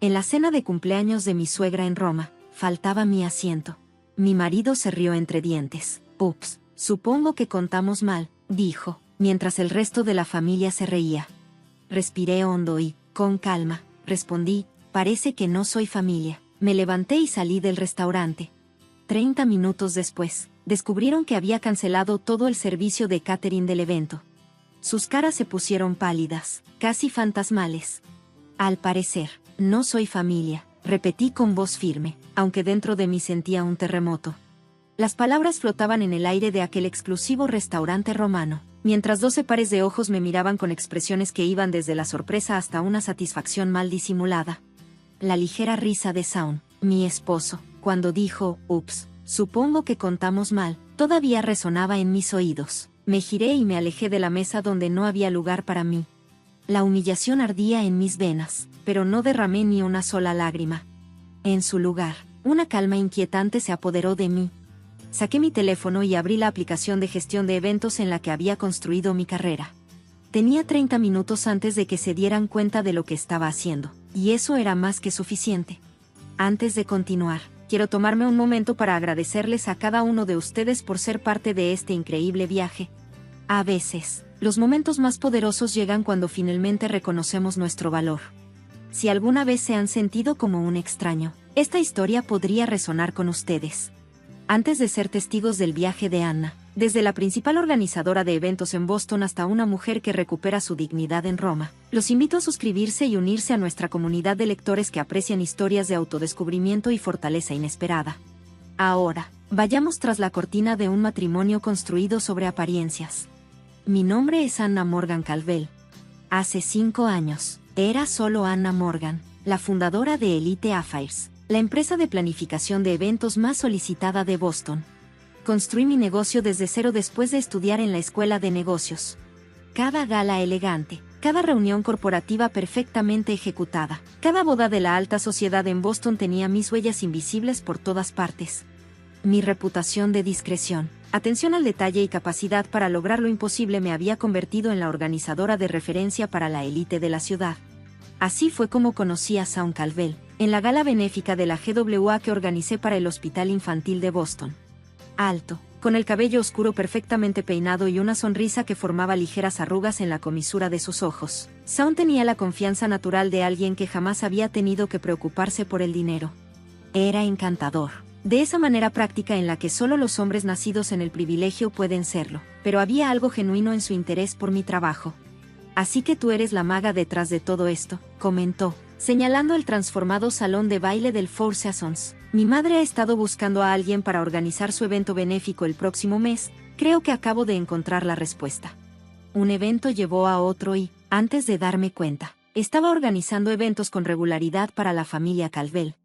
En la cena de cumpleaños de mi suegra en Roma, faltaba mi asiento. Mi marido se rió entre dientes. Ups, supongo que contamos mal, dijo, mientras el resto de la familia se reía. Respiré hondo y, con calma, respondí, parece que no soy familia. Me levanté y salí del restaurante. 30 minutos después, descubrieron que había cancelado todo el servicio de catering del evento. Sus caras se pusieron pálidas, casi fantasmales. Al parecer, no soy familia, repetí con voz firme, aunque dentro de mí sentía un terremoto. Las palabras flotaban en el aire de aquel exclusivo restaurante romano, mientras 12 pares de ojos me miraban con expresiones que iban desde la sorpresa hasta una satisfacción mal disimulada. La ligera risa de Shaun, mi esposo, cuando dijo, ups, supongo que contamos mal, todavía resonaba en mis oídos. Me giré y me alejé de la mesa donde no había lugar para mí. La humillación ardía en mis venas, pero no derramé ni una sola lágrima. En su lugar, una calma inquietante se apoderó de mí. Saqué mi teléfono y abrí la aplicación de gestión de eventos en la que había construido mi carrera. Tenía 30 minutos antes de que se dieran cuenta de lo que estaba haciendo, y eso era más que suficiente. Antes de continuar, quiero tomarme un momento para agradecerles a cada uno de ustedes por ser parte de este increíble viaje. A veces, los momentos más poderosos llegan cuando finalmente reconocemos nuestro valor. Si alguna vez se han sentido como un extraño, esta historia podría resonar con ustedes. Antes de ser testigos del viaje de Anna, desde la principal organizadora de eventos en Boston hasta una mujer que recupera su dignidad en Roma, los invito a suscribirse y unirse a nuestra comunidad de lectores que aprecian historias de autodescubrimiento y fortaleza inesperada. Ahora, vayamos tras la cortina de un matrimonio construido sobre apariencias. Mi nombre es Anna Morgan Calvel. Hace 5 años, era solo Anna Morgan, la fundadora de Elite Affairs, la empresa de planificación de eventos más solicitada de Boston. Construí mi negocio desde cero después de estudiar en la escuela de negocios. Cada gala elegante, cada reunión corporativa perfectamente ejecutada, cada boda de la alta sociedad en Boston tenía mis huellas invisibles por todas partes. Mi reputación de discreción, atención al detalle y capacidad para lograr lo imposible me había convertido en la organizadora de referencia para la élite de la ciudad. Así fue como conocí a Shaun Calvel, en la gala benéfica de la GWA que organicé para el Hospital Infantil de Boston. Alto, con el cabello oscuro perfectamente peinado y una sonrisa que formaba ligeras arrugas en la comisura de sus ojos, Shaun tenía la confianza natural de alguien que jamás había tenido que preocuparse por el dinero. Era encantador, de esa manera práctica en la que solo los hombres nacidos en el privilegio pueden serlo, pero había algo genuino en su interés por mi trabajo. Así que tú eres la maga detrás de todo esto, comentó, señalando el transformado salón de baile del Four Seasons. Mi madre ha estado buscando a alguien para organizar su evento benéfico el próximo mes, creo que acabo de encontrar la respuesta. Un evento llevó a otro y, antes de darme cuenta, estaba organizando eventos con regularidad para la familia Calvel.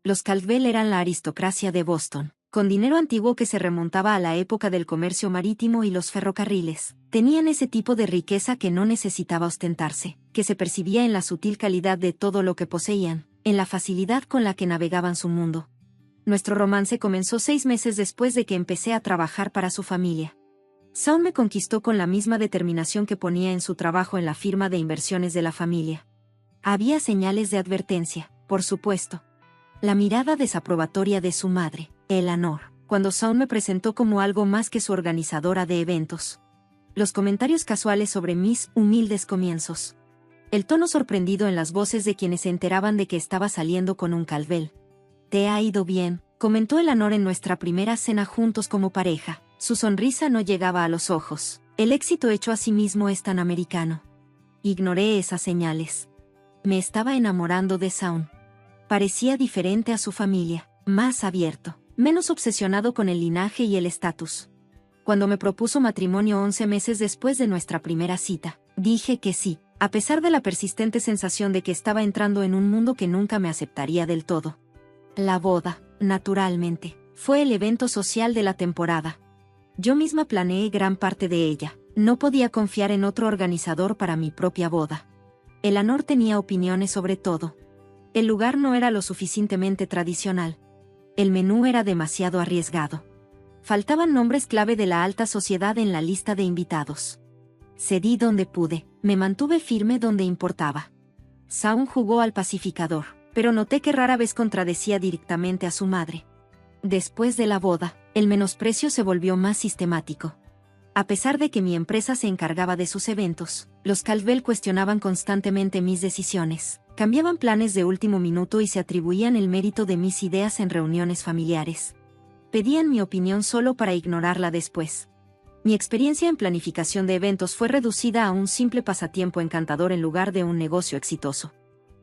Los Calvel eran la aristocracia de Boston, con dinero antiguo que se remontaba a la época del comercio marítimo y los ferrocarriles. Tenían ese tipo de riqueza que no necesitaba ostentarse, que se percibía en la sutil calidad de todo lo que poseían, en la facilidad con la que navegaban su mundo. Nuestro romance comenzó 6 meses después de que empecé a trabajar para su familia. Shaun me conquistó con la misma determinación que ponía en su trabajo en la firma de inversiones de la familia. Había señales de advertencia, por supuesto. La mirada desaprobatoria de su madre, Eleanor, cuando Shaun me presentó como algo más que su organizadora de eventos. Los comentarios casuales sobre mis humildes comienzos. El tono sorprendido en las voces de quienes se enteraban de que estaba saliendo con un Calvel. «Te ha ido bien», comentó Eleanor en nuestra primera cena juntos como pareja. Su sonrisa no llegaba a los ojos. El éxito hecho a sí mismo es tan americano. Ignoré esas señales. Me estaba enamorando de Shaun. Parecía diferente a su familia, más abierto, menos obsesionado con el linaje y el estatus. Cuando me propuso matrimonio 11 meses después de nuestra primera cita, dije que sí, a pesar de la persistente sensación de que estaba entrando en un mundo que nunca me aceptaría del todo. La boda, naturalmente, fue el evento social de la temporada. Yo misma planeé gran parte de ella. No podía confiar en otro organizador para mi propia boda. Eleanor tenía opiniones sobre todo. El lugar no era lo suficientemente tradicional. El menú era demasiado arriesgado. Faltaban nombres clave de la alta sociedad en la lista de invitados. Cedí donde pude, me mantuve firme donde importaba. Shaun jugó al pacificador. pero noté que rara vez contradecía directamente a su madre. Después de la boda, el menosprecio se volvió más sistemático. A pesar de que mi empresa se encargaba de sus eventos, los Caldwell cuestionaban constantemente mis decisiones, cambiaban planes de último minuto y se atribuían el mérito de mis ideas en reuniones familiares. Pedían mi opinión solo para ignorarla después. Mi experiencia en planificación de eventos fue reducida a un simple pasatiempo encantador en lugar de un negocio exitoso.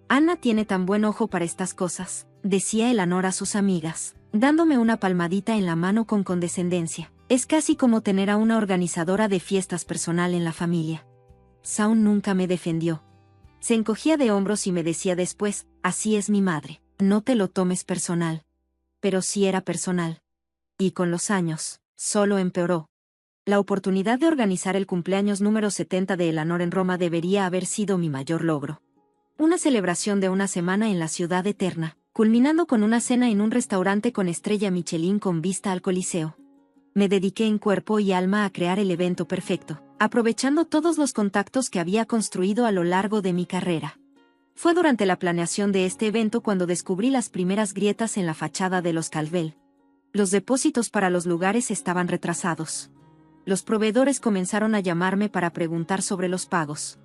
Anna tiene tan buen ojo para estas cosas, decía Eleanor a sus amigas, dándome una palmadita en la mano con condescendencia. Es casi como tener a una organizadora de fiestas personal en la familia. Shaun nunca me defendió. Se encogía de hombros y me decía después, así es mi madre, no te lo tomes personal. Pero sí era personal. Y con los años, solo empeoró. La oportunidad de organizar el cumpleaños número 70 de Eleanor en Roma debería haber sido mi mayor logro. Una celebración de una semana en la ciudad eterna, culminando con una cena en un restaurante con estrella Michelin con vista al Coliseo. Me dediqué en cuerpo y alma a crear el evento perfecto, aprovechando todos los contactos que había construido a lo largo de mi carrera. Fue durante la planeación de este evento cuando descubrí las primeras grietas en la fachada de los Caldwell. Los depósitos para los lugares estaban retrasados. Los proveedores comenzaron a llamarme para preguntar sobre los pagos.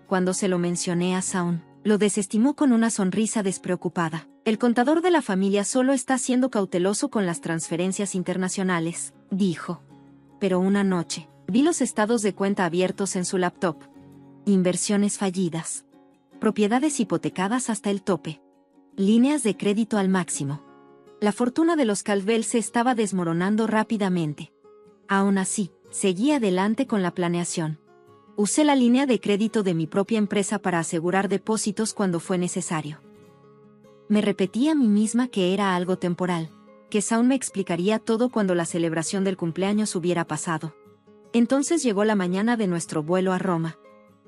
Cuando se lo mencioné a Shaun, lo desestimó con una sonrisa despreocupada. El contador de la familia solo está siendo cauteloso con las transferencias internacionales, dijo. Pero una noche, vi los estados de cuenta abiertos en su laptop. Inversiones fallidas. Propiedades hipotecadas hasta el tope. Líneas de crédito al máximo. La fortuna de los Caldwell se estaba desmoronando rápidamente. Aún así, seguí adelante con la planeación. Usé la línea de crédito de mi propia empresa para asegurar depósitos cuando fue necesario. Me repetí a mí misma que era algo temporal, que Shaun me explicaría todo cuando la celebración del cumpleaños hubiera pasado. Entonces llegó la mañana de nuestro vuelo a Roma.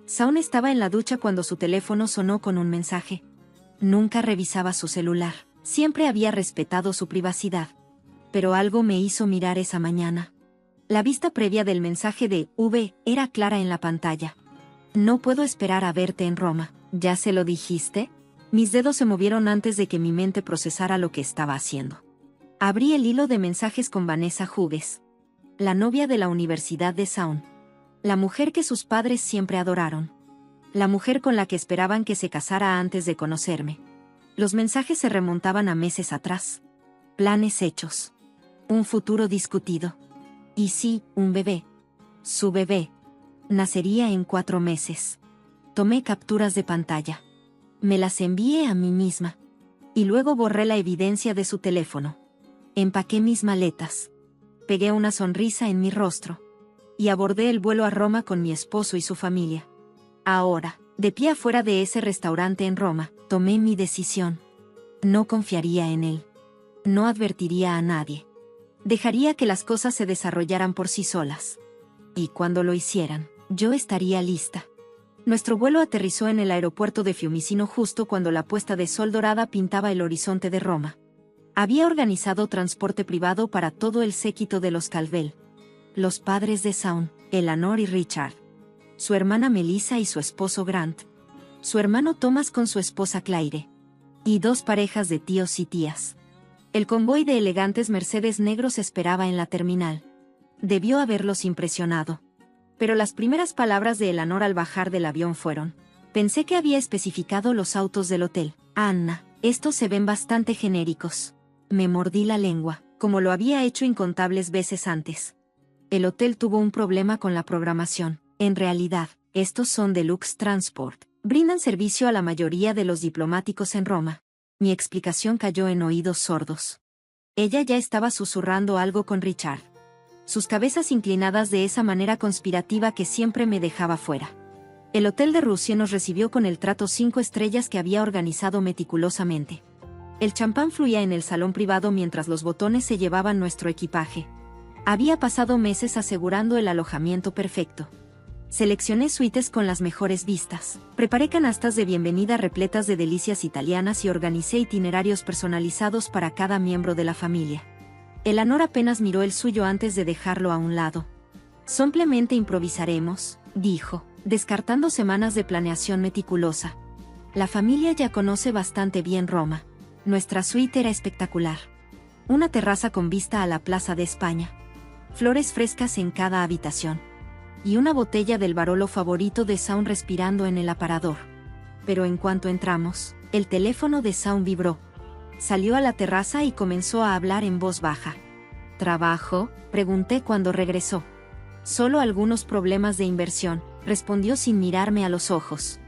Shaun estaba en la ducha cuando su teléfono sonó con un mensaje. Nunca revisaba su celular, siempre había respetado su privacidad. Pero algo me hizo mirar esa mañana. La vista previa del mensaje de V era clara en la pantalla. No puedo esperar a verte en Roma. ¿Ya se lo dijiste? Mis dedos se movieron antes de que mi mente procesara lo que estaba haciendo. Abrí el hilo de mensajes con Vanessa Hughes, la novia de la Universidad de Shaun. La mujer que sus padres siempre adoraron. La mujer con la que esperaban que se casara antes de conocerme. Los mensajes se remontaban a meses atrás. Planes hechos. Un futuro discutido. Y sí, un bebé. Su bebé. Nacería en 4 meses. Tomé capturas de pantalla. Me las envié a mí misma. Y luego borré la evidencia de su teléfono. Empaqué mis maletas. Pegué una sonrisa en mi rostro. Y abordé el vuelo a Roma con mi esposo y su familia. Ahora, de pie afuera de ese restaurante en Roma, tomé mi decisión. No confiaría en él. No advertiría a nadie. Dejaría que las cosas se desarrollaran por sí solas. Y cuando lo hicieran, yo estaría lista. Nuestro vuelo aterrizó en el aeropuerto de Fiumicino justo cuando la puesta de sol dorada pintaba el horizonte de Roma. Había organizado transporte privado para todo el séquito de los Caldwell. Los padres de Shaun, Eleanor y Richard. Su hermana Melissa y su esposo Grant. Su hermano Thomas con su esposa Claire. Y 2 parejas de tíos y tías. El convoy de elegantes Mercedes negros esperaba en la terminal. Debió haberlos impresionado. Pero las primeras palabras de Eleanor al bajar del avión fueron: pensé que había especificado los autos del hotel. Anna, estos se ven bastante genéricos. Me mordí la lengua, como lo había hecho incontables veces antes. El hotel tuvo un problema con la programación. En realidad, estos son Deluxe Transport. Brindan servicio a la mayoría de los diplomáticos en Roma. Mi explicación cayó en oídos sordos. Ella ya estaba susurrando algo con Richard. Sus cabezas inclinadas de esa manera conspirativa que siempre me dejaba fuera. El hotel de Rusia nos recibió con el trato 5 estrellas que había organizado meticulosamente. El champán fluía en el salón privado mientras los botones se llevaban nuestro equipaje. Había pasado meses asegurando el alojamiento perfecto. Seleccioné suites con las mejores vistas. Preparé canastas de bienvenida repletas de delicias italianas y organicé itinerarios personalizados para cada miembro de la familia. Eleanor apenas miró el suyo antes de dejarlo a un lado. Simplemente improvisaremos, dijo, descartando semanas de planeación meticulosa. La familia ya conoce bastante bien Roma. Nuestra suite era espectacular. Una terraza con vista a la Plaza de España. Flores frescas en cada habitación. Y una botella del Barolo favorito de Saúl respirando en el aparador. Pero en cuanto entramos, el teléfono de Saúl vibró. Salió a la terraza y comenzó a hablar en voz baja. ¿Trabajo?, pregunté cuando regresó. Solo algunos problemas de inversión, respondió sin mirarme a los ojos.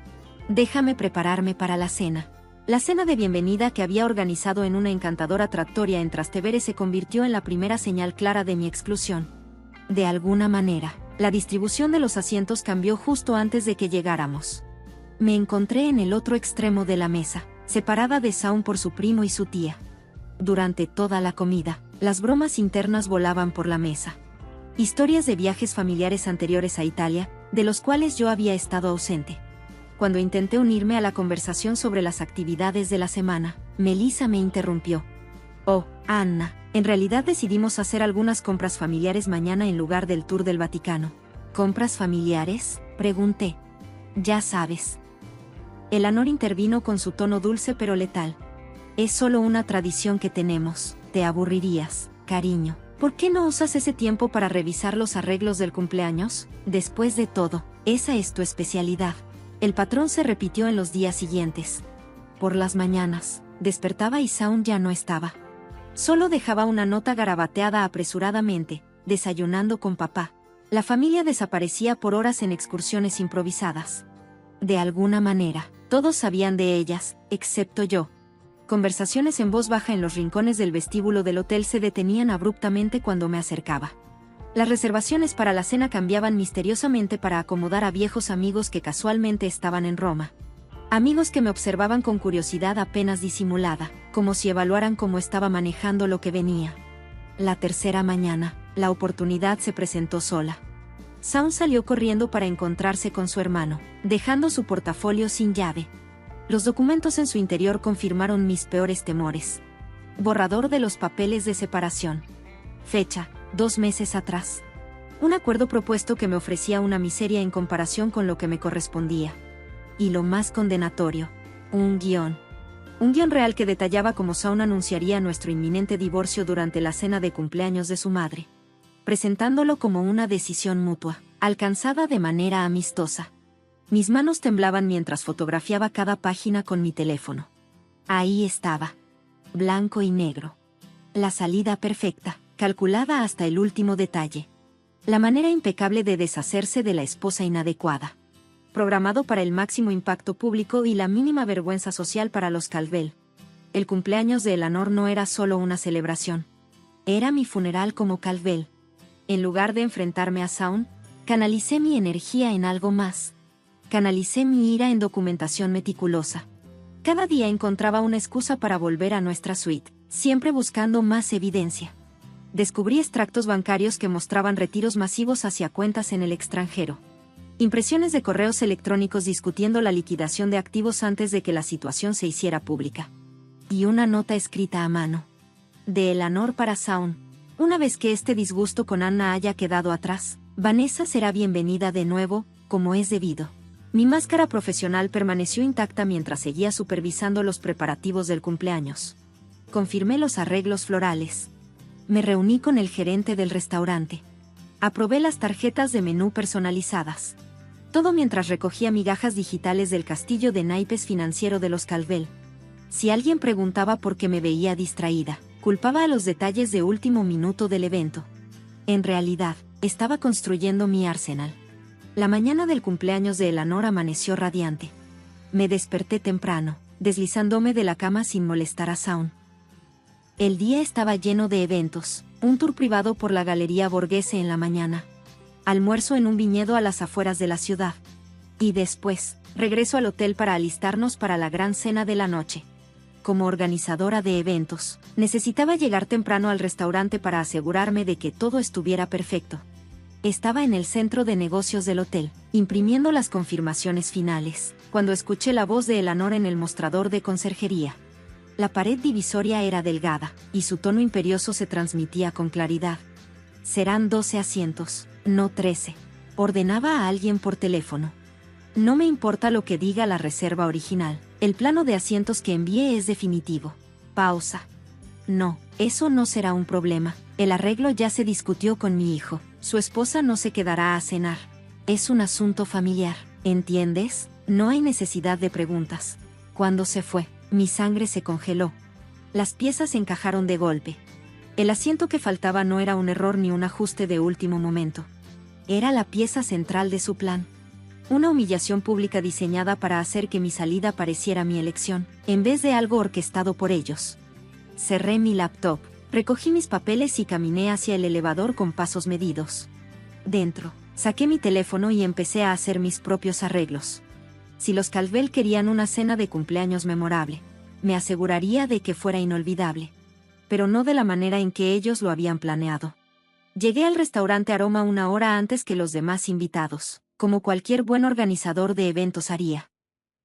Déjame prepararme para la cena. La cena de bienvenida que había organizado en una encantadora trattoria en Trastevere se convirtió en la primera señal clara de mi exclusión. De alguna manera, la distribución de los asientos cambió justo antes de que llegáramos. Me encontré en el otro extremo de la mesa, separada de Saúl por su primo y su tía. Durante toda la comida, las bromas internas volaban por la mesa. Historias de viajes familiares anteriores a Italia, de los cuales yo había estado ausente. Cuando intenté unirme a la conversación sobre las actividades de la semana, Melissa me interrumpió. Oh, Anna, en realidad decidimos hacer algunas compras familiares mañana en lugar del tour del Vaticano. ¿Compras familiares?, pregunté. Ya sabes. Eleanor intervino con su tono dulce pero letal. Es solo una tradición que tenemos, te aburrirías, cariño. ¿Por qué no usas ese tiempo para revisar los arreglos del cumpleaños? Después de todo, esa es tu especialidad. El patrón se repitió en los días siguientes. Por las mañanas, despertaba y Saúl ya no estaba. Solo dejaba una nota garabateada apresuradamente, desayunando con papá. La familia desaparecía por horas en excursiones improvisadas. De alguna manera, todos sabían de ellas, excepto yo. Conversaciones en voz baja en los rincones del vestíbulo del hotel se detenían abruptamente cuando me acercaba. Las reservaciones para la cena cambiaban misteriosamente para acomodar a viejos amigos que casualmente estaban en Roma. Amigos que me observaban con curiosidad apenas disimulada, como si evaluaran cómo estaba manejando lo que venía. La tercera mañana, la oportunidad se presentó sola. Saúl salió corriendo para encontrarse con su hermano, dejando su portafolio sin llave. Los documentos en su interior confirmaron mis peores temores. Borrador de los papeles de separación. Fecha, 2 meses atrás. Un acuerdo propuesto que me ofrecía una miseria en comparación con lo que me correspondía. Y lo más condenatorio, un guión. Un guión real que detallaba cómo Saúl anunciaría nuestro inminente divorcio durante la cena de cumpleaños de su madre. Presentándolo como una decisión mutua, alcanzada de manera amistosa. Mis manos temblaban mientras fotografiaba cada página con mi teléfono. Ahí estaba. Blanco y negro. La salida perfecta, calculada hasta el último detalle. La manera impecable de deshacerse de la esposa inadecuada. Programado para el máximo impacto público y la mínima vergüenza social para los Calvel. El cumpleaños de Eleanor no era solo una celebración. Era mi funeral como Calvel. En lugar de enfrentarme a Saúl, canalicé mi energía en algo más. Canalicé mi ira en documentación meticulosa. Cada día encontraba una excusa para volver a nuestra suite, siempre buscando más evidencia. Descubrí extractos bancarios que mostraban retiros masivos hacia cuentas en el extranjero. Impresiones de correos electrónicos discutiendo la liquidación de activos antes de que la situación se hiciera pública. Y una nota escrita a mano. De Eleanor para Saúl. Una vez que este disgusto con Anna haya quedado atrás, Vanessa será bienvenida de nuevo, como es debido. Mi máscara profesional permaneció intacta mientras seguía supervisando los preparativos del cumpleaños. Confirmé los arreglos florales. Me reuní con el gerente del restaurante. Aprobé las tarjetas de menú personalizadas. Todo mientras recogía migajas digitales del castillo de naipes financiero de los Calvel. Si alguien preguntaba por qué me veía distraída, culpaba a los detalles de último minuto del evento. En realidad, estaba construyendo mi arsenal. La mañana del cumpleaños de Eleanor amaneció radiante. Me desperté temprano, deslizándome de la cama sin molestar a Saúl. El día estaba lleno de eventos, un tour privado por la Galería Borghese en la mañana. Almuerzo en un viñedo a las afueras de la ciudad. Y después, regreso al hotel para alistarnos para la gran cena de la noche. Como organizadora de eventos, necesitaba llegar temprano al restaurante para asegurarme de que todo estuviera perfecto. Estaba en el centro de negocios del hotel, imprimiendo las confirmaciones finales, cuando escuché la voz de Eleanor en el mostrador de conserjería. La pared divisoria era delgada, y su tono imperioso se transmitía con claridad. Serán 12 asientos, no 13. Ordenaba a alguien por teléfono. No me importa lo que diga la reserva original. El plano de asientos que envié es definitivo. Pausa. No, eso no será un problema. El arreglo ya se discutió con mi hijo. Su esposa no se quedará a cenar. Es un asunto familiar, ¿entiendes? No hay necesidad de preguntas. Cuando se fue, mi sangre se congeló. Las piezas encajaron de golpe. El asiento que faltaba no era un error ni un ajuste de último momento. Era la pieza central de su plan. Una humillación pública diseñada para hacer que mi salida pareciera mi elección, en vez de algo orquestado por ellos. Cerré mi laptop, recogí mis papeles y caminé hacia el elevador con pasos medidos. Dentro, saqué mi teléfono y empecé a hacer mis propios arreglos. Si los Caldwell querían una cena de cumpleaños memorable, me aseguraría de que fuera inolvidable. Pero no de la manera en que ellos lo habían planeado. Llegué al restaurante Aroma una hora antes que los demás invitados, como cualquier buen organizador de eventos haría.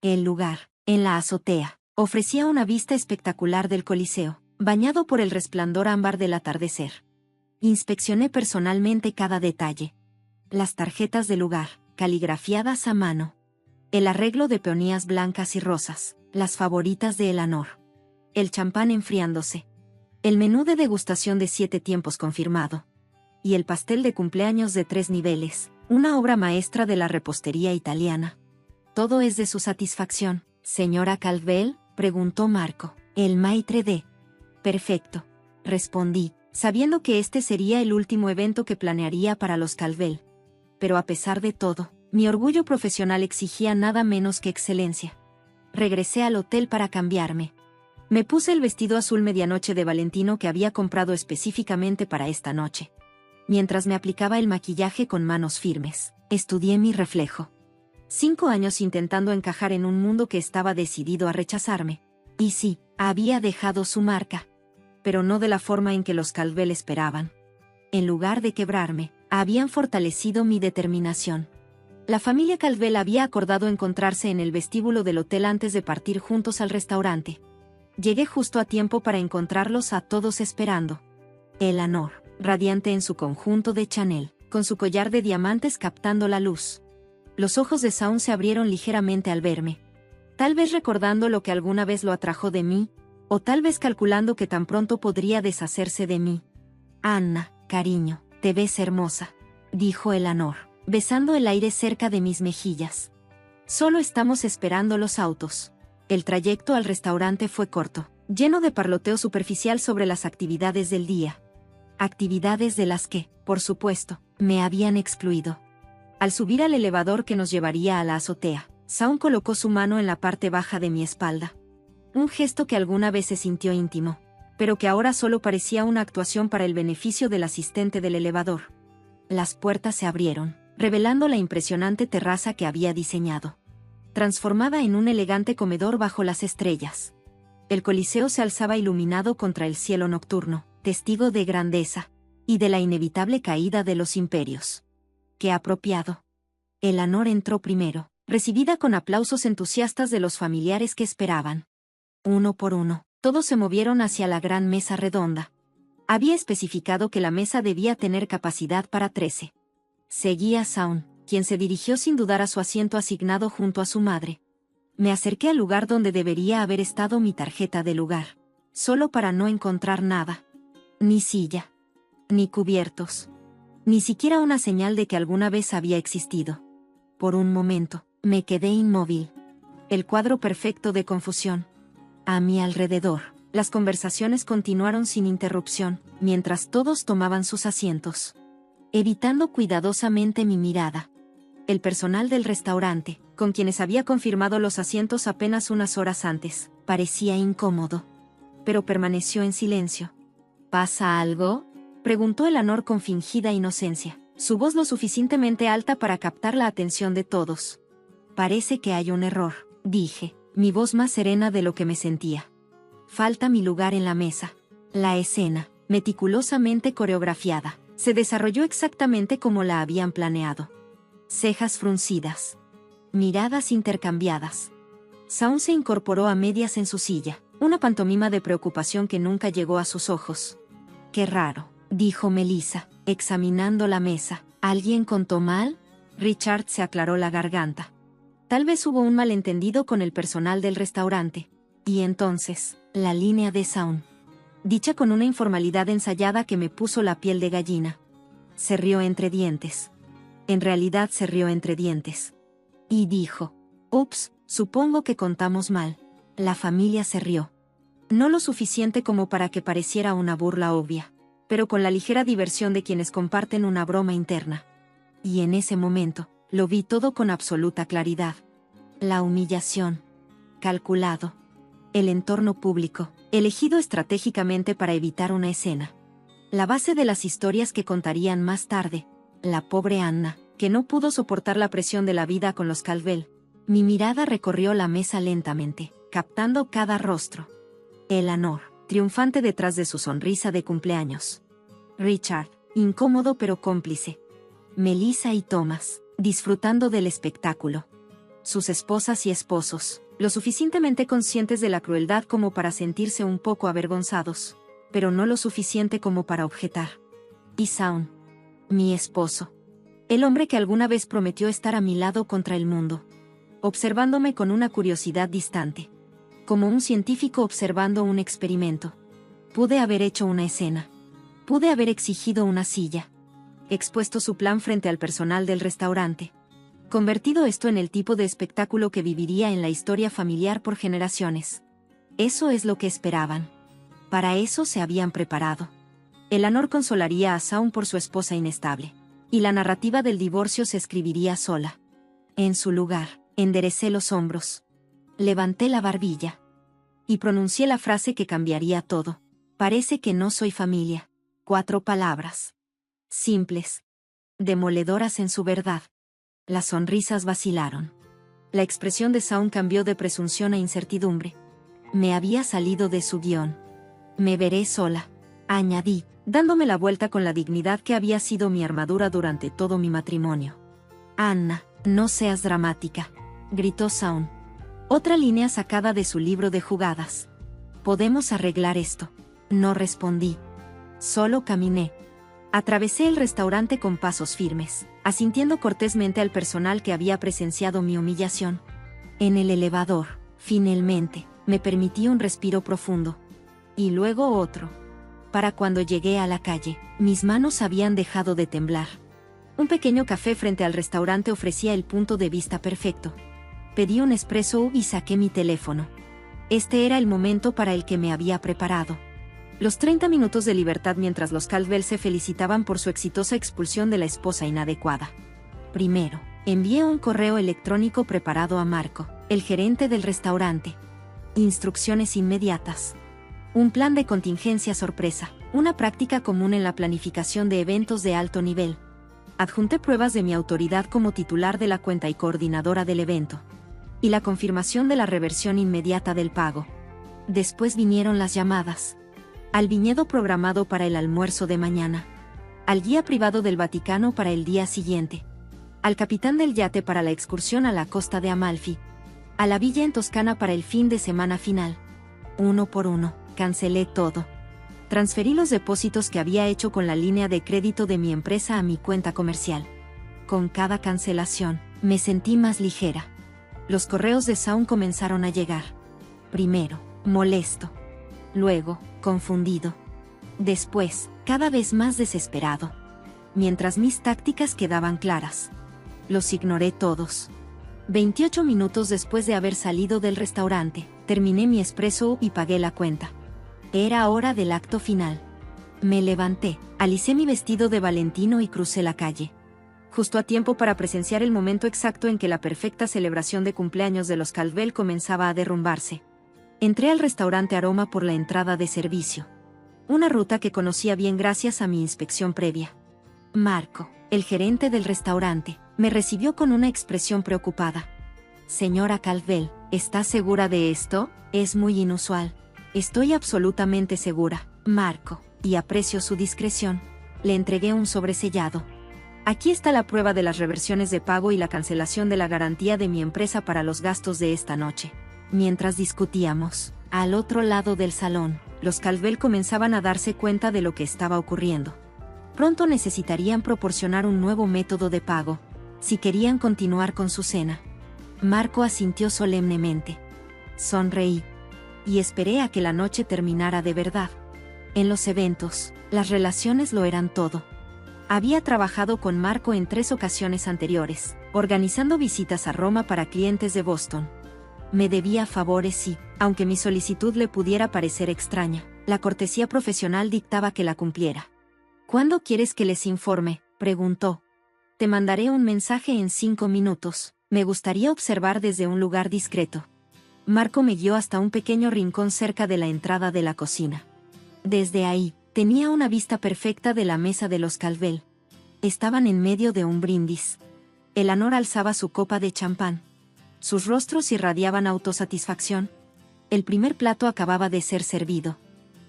El lugar, en la azotea, ofrecía una vista espectacular del Coliseo, bañado por el resplandor ámbar del atardecer. Inspeccioné personalmente cada detalle. Las tarjetas del lugar, caligrafiadas a mano. El arreglo de peonías blancas y rosas, las favoritas de Eleanor. El champán enfriándose. El menú de degustación de 7 tiempos confirmado. Y el pastel de cumpleaños de 3 niveles, una obra maestra de la repostería italiana. ¿Todo es de su satisfacción, señora Caldwell?, preguntó Marco, el maitre d'. Perfecto, respondí, sabiendo que este sería el último evento que planearía para los Caldwell. Pero a pesar de todo, mi orgullo profesional exigía nada menos que excelencia. Regresé al hotel para cambiarme. Me puse el vestido azul medianoche de Valentino que había comprado específicamente para esta noche. Mientras me aplicaba el maquillaje con manos firmes, estudié mi reflejo. 5 años intentando encajar en un mundo que estaba decidido a rechazarme. Y sí, había dejado su marca. Pero no de la forma en que los Caldwell esperaban. En lugar de quebrarme, habían fortalecido mi determinación. La familia Caldwell había acordado encontrarse en el vestíbulo del hotel antes de partir juntos al restaurante. Llegué justo a tiempo para encontrarlos a todos esperando. Eleanor, radiante en su conjunto de Chanel, con su collar de diamantes captando la luz. Los ojos de Shaun se abrieron ligeramente al verme. Tal vez recordando lo que alguna vez lo atrajo de mí, o tal vez calculando que tan pronto podría deshacerse de mí. Anna, cariño, te ves hermosa, dijo Eleanor, besando el aire cerca de mis mejillas. Solo estamos esperando los autos. El trayecto al restaurante fue corto, lleno de parloteo superficial sobre las actividades del día. Actividades de las que, por supuesto, me habían excluido. Al subir al elevador que nos llevaría a la azotea, Shaun colocó su mano en la parte baja de mi espalda. Un gesto que alguna vez se sintió íntimo, pero que ahora solo parecía una actuación para el beneficio del asistente del elevador. Las puertas se abrieron, revelando la impresionante terraza que había diseñado, transformada en un elegante comedor bajo las estrellas. El Coliseo se alzaba iluminado contra el cielo nocturno, testigo de grandeza, y de la inevitable caída de los imperios. ¡Qué apropiado! Eleanor entró primero, recibida con aplausos entusiastas de los familiares que esperaban. Uno por uno, todos se movieron hacia la gran mesa redonda. Había especificado que la mesa debía tener capacidad para 13. Seguí a Shaun, quien se dirigió sin dudar a su asiento asignado junto a su madre. Me acerqué al lugar donde debería haber estado mi tarjeta de lugar, solo para no encontrar nada. Ni silla. Ni cubiertos. Ni siquiera una señal de que alguna vez había existido. Por un momento, me quedé inmóvil. El cuadro perfecto de confusión. A mi alrededor, las conversaciones continuaron sin interrupción, mientras todos tomaban sus asientos. Evitando cuidadosamente mi mirada. El personal del restaurante, con quienes había confirmado los asientos apenas unas horas antes, parecía incómodo. Pero permaneció en silencio. ¿Pasa algo?, preguntó Eleanor con fingida inocencia, su voz lo suficientemente alta para captar la atención de todos. Parece que hay un error, dije, mi voz más serena de lo que me sentía. Falta mi lugar en la mesa. La escena, meticulosamente coreografiada, se desarrolló exactamente como la habían planeado. Cejas fruncidas. Miradas intercambiadas. Shaun se incorporó a medias en su silla, una pantomima de preocupación que nunca llegó a sus ojos. «Qué raro», dijo Melissa, examinando la mesa. «¿Alguien contó mal?» Richard se aclaró la garganta. Tal vez hubo un malentendido con el personal del restaurante. Y entonces, la línea de Saun. Dicha con una informalidad ensayada que me puso la piel de gallina. Se rió entre dientes. En realidad se rió entre dientes. Y dijo: «Ups, supongo que contamos mal». La familia se rió. No lo suficiente como para que pareciera una burla obvia, pero con la ligera diversión de quienes comparten una broma interna. Y en ese momento, lo vi todo con absoluta claridad. La humillación. Calculado. El entorno público, elegido estratégicamente para evitar una escena. La base de las historias que contarían más tarde. La pobre Anna, que no pudo soportar la presión de la vida con los Caldwell. Mi mirada recorrió la mesa lentamente, captando cada rostro. Eleanor, triunfante detrás de su sonrisa de cumpleaños. Richard, incómodo pero cómplice. Melissa y Thomas, disfrutando del espectáculo. Sus esposas y esposos, lo suficientemente conscientes de la crueldad como para sentirse un poco avergonzados, pero no lo suficiente como para objetar. Y Saun, mi esposo. El hombre que alguna vez prometió estar a mi lado contra el mundo. Observándome con una curiosidad distante. Como un científico observando un experimento. Pude haber hecho una escena. Pude haber exigido una silla. Expuesto su plan frente al personal del restaurante. Convertido esto en el tipo de espectáculo que viviría en la historia familiar por generaciones. Eso es lo que esperaban. Para eso se habían preparado. Eleanor consolaría a Saun por su esposa inestable. Y la narrativa del divorcio se escribiría sola. En su lugar, enderecé los hombros. Levanté la barbilla. Y pronuncié la frase que cambiaría todo. Parece que no soy familia. 4 palabras. Simples. Demoledoras en su verdad. Las sonrisas vacilaron. La expresión de Saun cambió de presunción a incertidumbre. Me había salido de su guión. Me veré sola, añadí, dándome la vuelta con la dignidad que había sido mi armadura durante todo mi matrimonio. Anna, no seas dramática, gritó Saun. Otra línea sacada de su libro de jugadas. Podemos arreglar esto. No respondí. Solo caminé. Atravesé el restaurante con pasos firmes, asintiendo cortésmente al personal que había presenciado mi humillación. En el elevador, finalmente, me permití un respiro profundo. Y luego otro. Para cuando llegué a la calle, mis manos habían dejado de temblar. Un pequeño café frente al restaurante ofrecía el punto de vista perfecto. Pedí un espresso y saqué mi teléfono. Este era el momento para el que me había preparado. Los 30 minutos de libertad mientras los Caldwell se felicitaban por su exitosa expulsión de la esposa inadecuada. Primero, envié un correo electrónico preparado a Marco, el gerente del restaurante. Instrucciones inmediatas. Un plan de contingencia sorpresa, una práctica común en la planificación de eventos de alto nivel. Adjunté pruebas de mi autoridad como titular de la cuenta y coordinadora del evento. Y la confirmación de la reversión inmediata del pago. Después vinieron las llamadas. Al viñedo programado para el almuerzo de mañana. Al guía privado del Vaticano para el día siguiente. Al capitán del yate para la excursión a la costa de Amalfi. A la villa en Toscana para el fin de semana final. Uno por uno, cancelé todo. Transferí los depósitos que había hecho con la línea de crédito de mi empresa a mi cuenta comercial. Con cada cancelación, me sentí más ligera. Los correos de Saun comenzaron a llegar. Primero, molesto. Luego, confundido. Después, cada vez más desesperado. Mientras mis tácticas quedaban claras. Los ignoré todos. 28 minutos después de haber salido del restaurante, terminé mi espresso y pagué la cuenta. Era hora del acto final. Me levanté, alicé mi vestido de Valentino y crucé la calle. Justo a tiempo para presenciar el momento exacto en que la perfecta celebración de cumpleaños de los Caldwell comenzaba a derrumbarse. Entré al restaurante Aroma por la entrada de servicio. Una ruta que conocía bien gracias a mi inspección previa. Marco, el gerente del restaurante, me recibió con una expresión preocupada. Señora Caldwell, ¿está segura de esto? Es muy inusual. Estoy absolutamente segura, Marco, y aprecio su discreción. Le entregué un sobresellado. Aquí está la prueba de las reversiones de pago y la cancelación de la garantía de mi empresa para los gastos de esta noche. Mientras discutíamos, al otro lado del salón, los Caldwell comenzaban a darse cuenta de lo que estaba ocurriendo. Pronto necesitarían proporcionar un nuevo método de pago, si querían continuar con su cena. Marco asintió solemnemente. Sonreí. Y esperé a que la noche terminara de verdad. En los eventos, las relaciones lo eran todo. Había trabajado con Marco en 3 ocasiones anteriores, organizando visitas a Roma para clientes de Boston. Me debía favores y, aunque mi solicitud le pudiera parecer extraña, la cortesía profesional dictaba que la cumpliera. ¿Cuándo quieres que les informe?, preguntó. Te mandaré un mensaje en 5 minutos. Me gustaría observar desde un lugar discreto. Marco me guió hasta un pequeño rincón cerca de la entrada de la cocina. Desde ahí, tenía una vista perfecta de la mesa de los Calvel. Estaban en medio de un brindis. Eleanor alzaba su copa de champán. Sus rostros irradiaban autosatisfacción. El primer plato acababa de ser servido.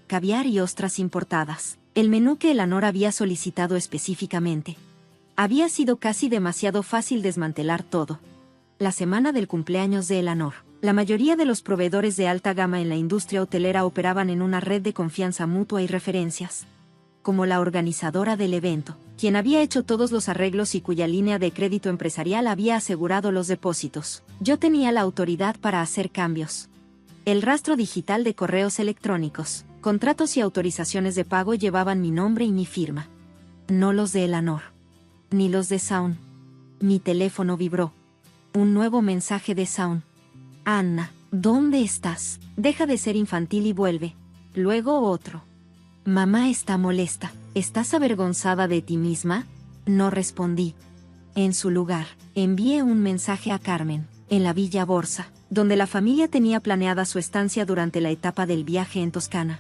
Caviar y ostras importadas. El menú que Eleanor había solicitado específicamente. Había sido casi demasiado fácil desmantelar todo. La semana del cumpleaños de Eleanor. La mayoría de los proveedores de alta gama en la industria hotelera operaban en una red de confianza mutua y referencias. Como la organizadora del evento, quien había hecho todos los arreglos y cuya línea de crédito empresarial había asegurado los depósitos, yo tenía la autoridad para hacer cambios. El rastro digital de correos electrónicos, contratos y autorizaciones de pago llevaban mi nombre y mi firma. No los de Eleanor. Ni los de Shaun. Mi teléfono vibró. Un nuevo mensaje de Shaun. Anna, ¿dónde estás? Deja de ser infantil y vuelve. Luego otro. Mamá está molesta. ¿Estás avergonzada de ti misma? No respondí. En su lugar, envié un mensaje a Carmen, en la Villa Borsa, donde la familia tenía planeada su estancia durante la etapa del viaje en Toscana.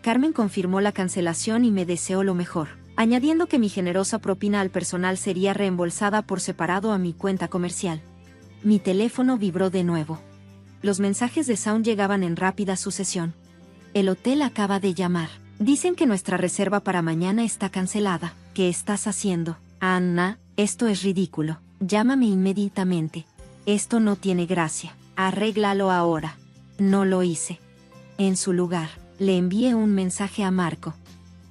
Carmen confirmó la cancelación y me deseó lo mejor, añadiendo que mi generosa propina al personal sería reembolsada por separado a mi cuenta comercial. Mi teléfono vibró de nuevo. Los mensajes de Shaun llegaban en rápida sucesión. El hotel acaba de llamar. Dicen que nuestra reserva para mañana está cancelada. ¿Qué estás haciendo? Anna, esto es ridículo. Llámame inmediatamente. Esto no tiene gracia. Arréglalo ahora. No lo hice. En su lugar, le envié un mensaje a Marco.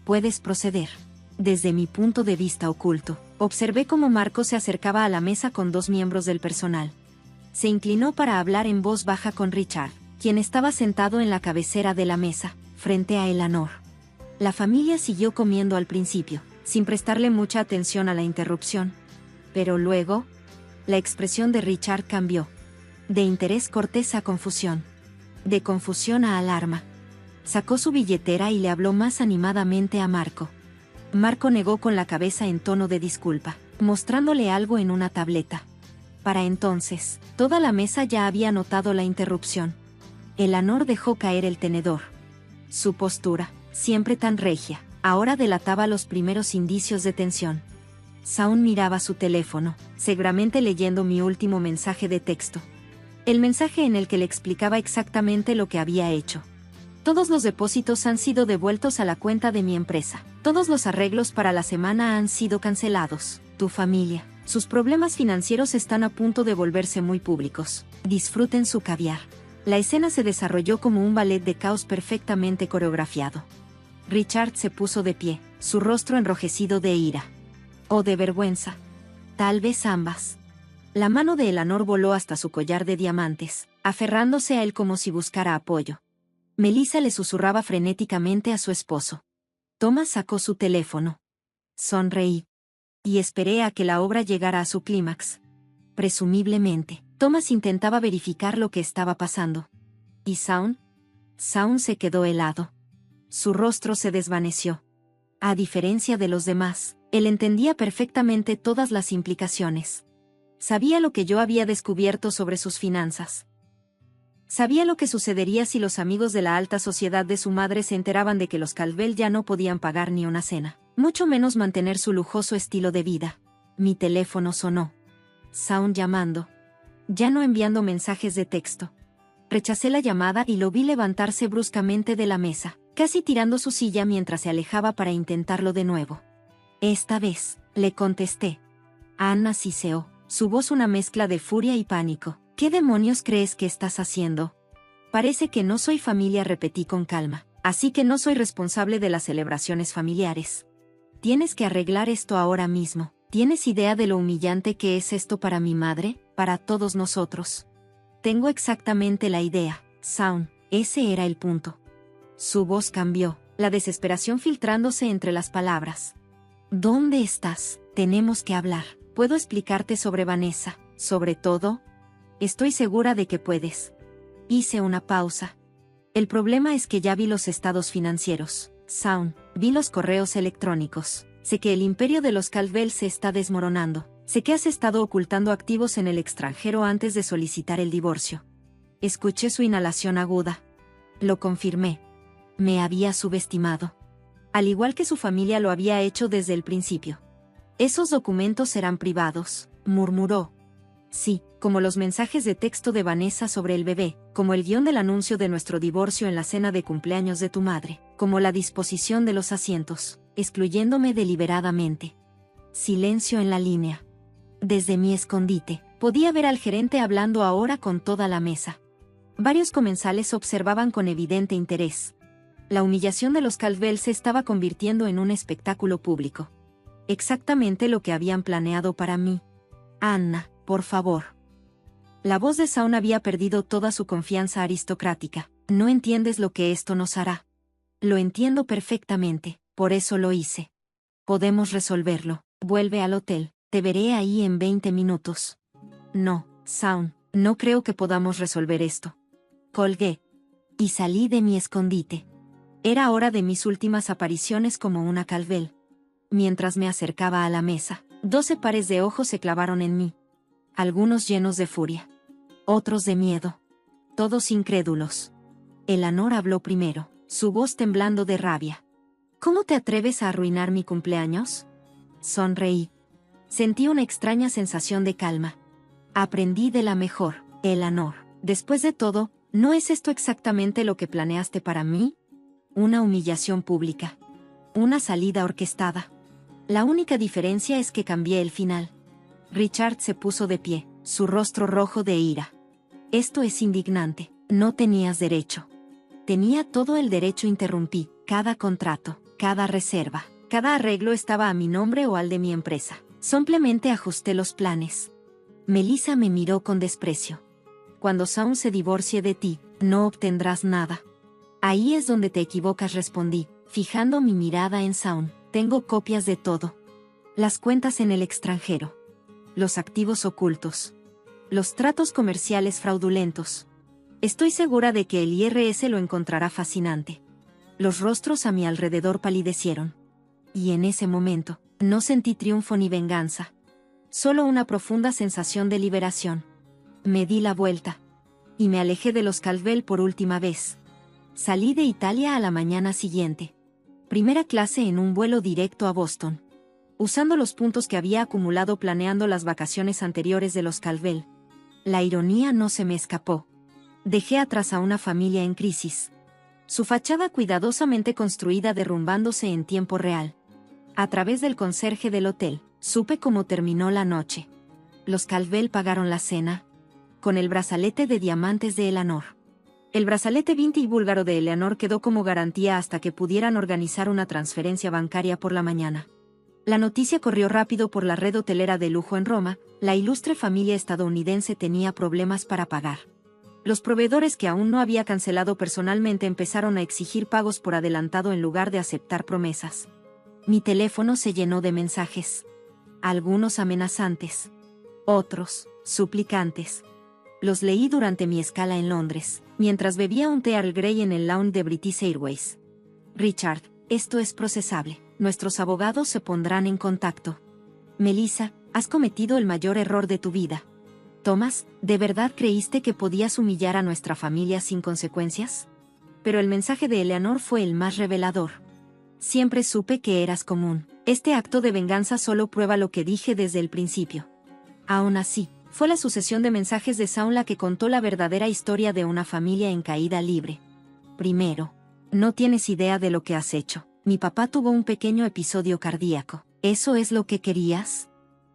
Puedes proceder. Desde mi punto de vista oculto, observé cómo Marco se acercaba a la mesa con 2 miembros del personal. Se inclinó para hablar en voz baja con Richard, quien estaba sentado en la cabecera de la mesa, frente a Eleanor. La familia siguió comiendo al principio, sin prestarle mucha atención a la interrupción. Pero luego, la expresión de Richard cambió. De interés cortés a confusión. De confusión a alarma. Sacó su billetera y le habló más animadamente a Marco. Marco negó con la cabeza en tono de disculpa, mostrándole algo en una tableta. Para entonces, toda la mesa ya había notado la interrupción. Eleanor dejó caer el tenedor. Su postura, siempre tan regia, ahora delataba los primeros indicios de tensión. Shaun miraba su teléfono, seguramente leyendo mi último mensaje de texto. El mensaje en el que le explicaba exactamente lo que había hecho. Todos los depósitos han sido devueltos a la cuenta de mi empresa. Todos los arreglos para la semana han sido cancelados. Tu familia, sus problemas financieros están a punto de volverse muy públicos. Disfruten su caviar. La escena se desarrolló como un ballet de caos perfectamente coreografiado. Richard se puso de pie, su rostro enrojecido de ira. O de vergüenza. Tal vez ambas. La mano de Eleanor voló hasta su collar de diamantes, aferrándose a él como si buscara apoyo. Melissa le susurraba frenéticamente a su esposo. Thomas sacó su teléfono. Sonreí. Y esperé a que la obra llegara a su clímax. Presumiblemente, Thomas intentaba verificar lo que estaba pasando. ¿Y Shaun? Shaun se quedó helado. Su rostro se desvaneció. A diferencia de los demás, él entendía perfectamente todas las implicaciones. Sabía lo que yo había descubierto sobre sus finanzas. Sabía lo que sucedería si los amigos de la alta sociedad de su madre se enteraban de que los Calvel ya no podían pagar ni una cena, mucho menos mantener su lujoso estilo de vida. Mi teléfono sonó. Shaun llamando. Ya no enviando mensajes de texto. Rechacé la llamada y lo vi levantarse bruscamente de la mesa, casi tirando su silla mientras se alejaba para intentarlo de nuevo. Esta vez, le contesté. Anna siseó, su voz una mezcla de furia y pánico. ¿Qué demonios crees que estás haciendo? Parece que no soy familia, repetí con calma, así que no soy responsable de las celebraciones familiares. Tienes que arreglar esto ahora mismo. ¿Tienes idea de lo humillante que es esto para mi madre? para todos nosotros. Tengo exactamente la idea, Shaun, ese era el punto. Su voz cambió, la desesperación filtrándose entre las palabras. ¿Dónde estás? Tenemos que hablar. ¿Puedo explicarte sobre Vanessa? ¿Sobre todo? Estoy segura de que puedes. Hice una pausa. El problema es que ya vi los estados financieros. Shaun, vi los correos electrónicos. Sé que el imperio de los Caldwell se está desmoronando. Sé que has estado ocultando activos en el extranjero antes de solicitar el divorcio. Escuché su inhalación aguda. Lo confirmé. Me había subestimado. Al igual que su familia lo había hecho desde el principio. Esos documentos serán privados, murmuró. Sí, como los mensajes de texto de Vanessa sobre el bebé, como el guión del anuncio de nuestro divorcio en la cena de cumpleaños de tu madre, como la disposición de los asientos, excluyéndome deliberadamente. Silencio en la línea. Desde mi escondite, podía ver al gerente hablando ahora con toda la mesa. Varios comensales observaban con evidente interés. La humillación de los Caldwell se estaba convirtiendo en un espectáculo público. Exactamente lo que habían planeado para mí. Anna, por favor. La voz de Shaun había perdido toda su confianza aristocrática. No entiendes lo que esto nos hará. Lo entiendo perfectamente, por eso lo hice. Podemos resolverlo. Vuelve al hotel. Te veré ahí en 20 minutos. No, Shaun, no creo que podamos resolver esto. Colgué. Y salí de mi escondite. Era hora de mis últimas apariciones como una Caldwell. Mientras me acercaba a la mesa, 12 pares de ojos se clavaron en mí. Algunos llenos de furia. Otros de miedo. Todos incrédulos. Eleanor habló primero, su voz temblando de rabia. ¿Cómo te atreves a arruinar mi cumpleaños? Sonreí. Sentí una extraña sensación de calma. Aprendí de la mejor, Eleanor. Después de todo, ¿no es esto exactamente lo que planeaste para mí? Una humillación pública. Una salida orquestada. La única diferencia es que cambié el final. Richard se puso de pie, su rostro rojo de ira. Esto es indignante. No tenías derecho. Tenía todo el derecho, interrumpí. Cada contrato, cada reserva, cada arreglo estaba a mi nombre o al de mi empresa. Simplemente ajusté los planes. Melissa me miró con desprecio. Cuando Shaun se divorcie de ti, no obtendrás nada. Ahí es donde te equivocas, respondí, fijando mi mirada en Shaun. Tengo copias de todo. Las cuentas en el extranjero. Los activos ocultos. Los tratos comerciales fraudulentos. Estoy segura de que el IRS lo encontrará fascinante. Los rostros a mi alrededor palidecieron. Y en ese momento, no sentí triunfo ni venganza. Solo una profunda sensación de liberación. Me di la vuelta. Y me alejé de los Caldwell por última vez. Salí de Italia a la mañana siguiente. Primera clase en un vuelo directo a Boston. Usando los puntos que había acumulado planeando las vacaciones anteriores de los Caldwell. La ironía no se me escapó. Dejé atrás a una familia en crisis. Su fachada cuidadosamente construida derrumbándose en tiempo real. A través del conserje del hotel, supe cómo terminó la noche. Los Caldwell pagaron la cena. Con el brazalete de diamantes de Eleanor. El brazalete vintage búlgaro de Eleanor quedó como garantía hasta que pudieran organizar una transferencia bancaria por la mañana. La noticia corrió rápido por la red hotelera de lujo en Roma. La ilustre familia estadounidense tenía problemas para pagar. Los proveedores que aún no había cancelado personalmente empezaron a exigir pagos por adelantado en lugar de aceptar promesas. Mi teléfono se llenó de mensajes. Algunos amenazantes. Otros, suplicantes. Los leí durante mi escala en Londres, mientras bebía un té Earl Grey en el lounge de British Airways. Richard, esto es procesable. Nuestros abogados se pondrán en contacto. Melissa, has cometido el mayor error de tu vida. Thomas, ¿de verdad creíste que podías humillar a nuestra familia sin consecuencias? Pero el mensaje de Eleanor fue el más revelador. Siempre supe que eras común. Este acto de venganza solo prueba lo que dije desde el principio. Aún así, fue la sucesión de mensajes de Shaun la que contó la verdadera historia de una familia en caída libre. Primero, no tienes idea de lo que has hecho. Mi papá tuvo un pequeño episodio cardíaco. ¿Eso es lo que querías?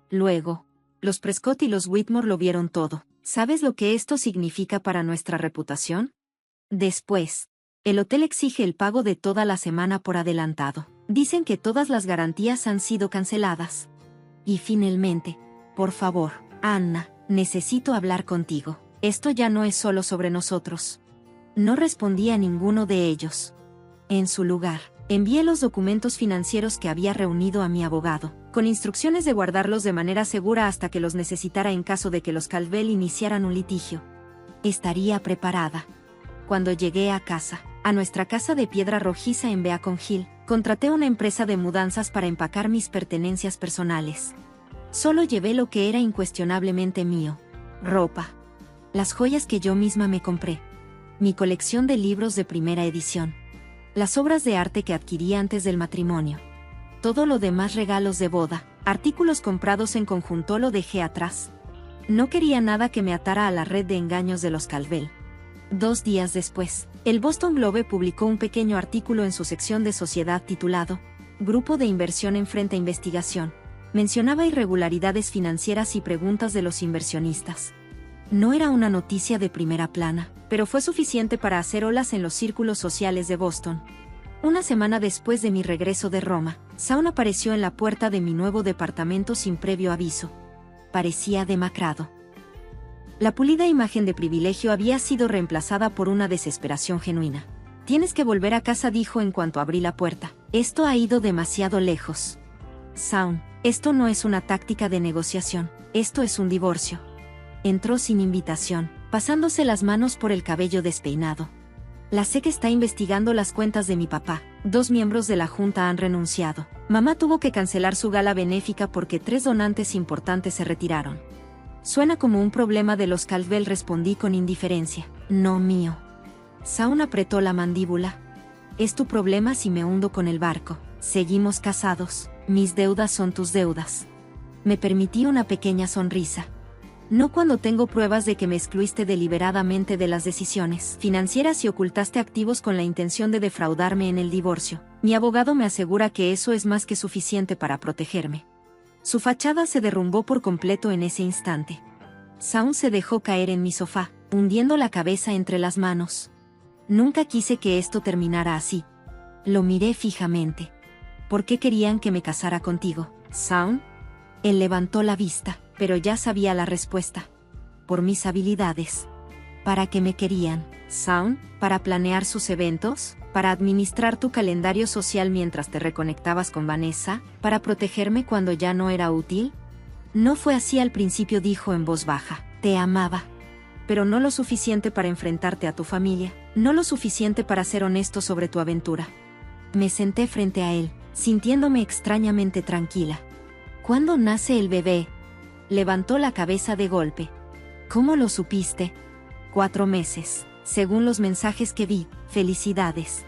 Luego, los Prescott y los Whitmore lo vieron todo. ¿Sabes lo que esto significa para nuestra reputación? Después, el hotel exige el pago de toda la semana por adelantado. Dicen que todas las garantías han sido canceladas. Y finalmente, por favor, Anna, Necesito hablar contigo. Esto ya no es solo sobre nosotros. No respondí a ninguno de ellos. En su lugar, envié los documentos financieros que había reunido a mi abogado, con instrucciones de guardarlos de manera segura hasta que los necesitara en caso de que los Caldwell iniciaran un litigio. Estaría preparada. Cuando llegué a casa, a nuestra casa de piedra rojiza en Beacon Hill, contraté una empresa de mudanzas para empacar mis pertenencias personales. Solo llevé lo que era incuestionablemente mío: ropa, las joyas que yo misma me compré, mi colección de libros de primera edición, las obras de arte que adquirí antes del matrimonio. Todo lo demás, regalos de boda, artículos comprados en conjunto, lo dejé atrás. No quería nada que me atara a la red de engaños de los Caldwell. 2 días después, el Boston Globe publicó un pequeño artículo en su sección de sociedad titulado Grupo de inversión enfrenta investigación. Mencionaba irregularidades financieras y preguntas de los inversionistas. No era una noticia de primera plana, pero fue suficiente para hacer olas en los círculos sociales de Boston. Una semana después de mi regreso de Roma, Shaun apareció en la puerta de mi nuevo departamento sin previo aviso. Parecía demacrado. La pulida imagen de privilegio había sido reemplazada por una desesperación genuina. «Tienes que volver a casa», dijo en cuanto abrí la puerta. «Esto ha ido demasiado lejos. Shaun, esto no es una táctica de negociación, esto es un divorcio». Entró sin invitación, pasándose las manos por el cabello despeinado. «La SEC está investigando las cuentas de mi papá. 2 miembros de la junta han renunciado. Mamá tuvo que cancelar su gala benéfica porque 3 donantes importantes se retiraron». «Suena como un problema de los Caldwell», respondí con indiferencia. «No mío». Shaun apretó la mandíbula. «Es tu problema si me hundo con el barco. Seguimos casados. Mis deudas son tus deudas». Me permití una pequeña sonrisa. «No cuando tengo pruebas de que me excluiste deliberadamente de las decisiones financieras y ocultaste activos con la intención de defraudarme en el divorcio. Mi abogado me asegura que eso es más que suficiente para protegerme». Su fachada se derrumbó por completo en ese instante. Shaun se dejó caer en mi sofá, hundiendo la cabeza entre las manos. «Nunca quise que esto terminara así». Lo miré fijamente. «¿Por qué querían que me casara contigo, Shaun?». Él levantó la vista, pero ya sabía la respuesta. «Por mis habilidades». «¿Para qué me querían, Shaun? ¿Para planear sus eventos? ¿Para administrar tu calendario social mientras te reconectabas con Vanessa? ¿Para protegerme cuando ya no era útil?». «No fue así al principio», dijo en voz baja. «Te amaba. Pero no lo suficiente para enfrentarte a tu familia, no lo suficiente para ser honesto sobre tu aventura». Me senté frente a él, sintiéndome extrañamente tranquila. «¿Cuándo nace el bebé?». Levantó la cabeza de golpe. «¿Cómo lo supiste?». 4 meses, según los mensajes que vi. «Felicidades».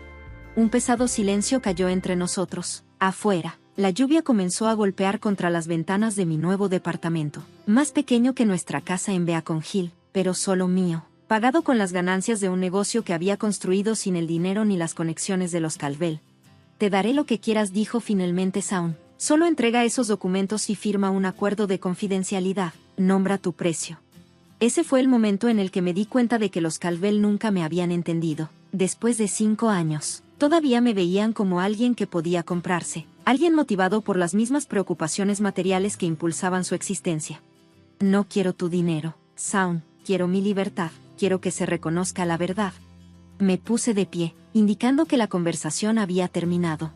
Un pesado silencio cayó entre nosotros. Afuera, la lluvia comenzó a golpear contra las ventanas de mi nuevo departamento, más pequeño que nuestra casa en Beacon Hill, pero solo mío, pagado con las ganancias de un negocio que había construido sin el dinero ni las conexiones de los Caldwell. «Te daré lo que quieras», dijo finalmente Shaun. «Solo entrega esos documentos y firma un acuerdo de confidencialidad. Nombra tu precio». Ese fue el momento en el que me di cuenta de que los Caldwell nunca me habían entendido. Después de 5 años, todavía me veían como alguien que podía comprarse, alguien motivado por las mismas preocupaciones materiales que impulsaban su existencia. «No quiero tu dinero, Shaun, quiero mi libertad, quiero que se reconozca la verdad». Me puse de pie, indicando que la conversación había terminado.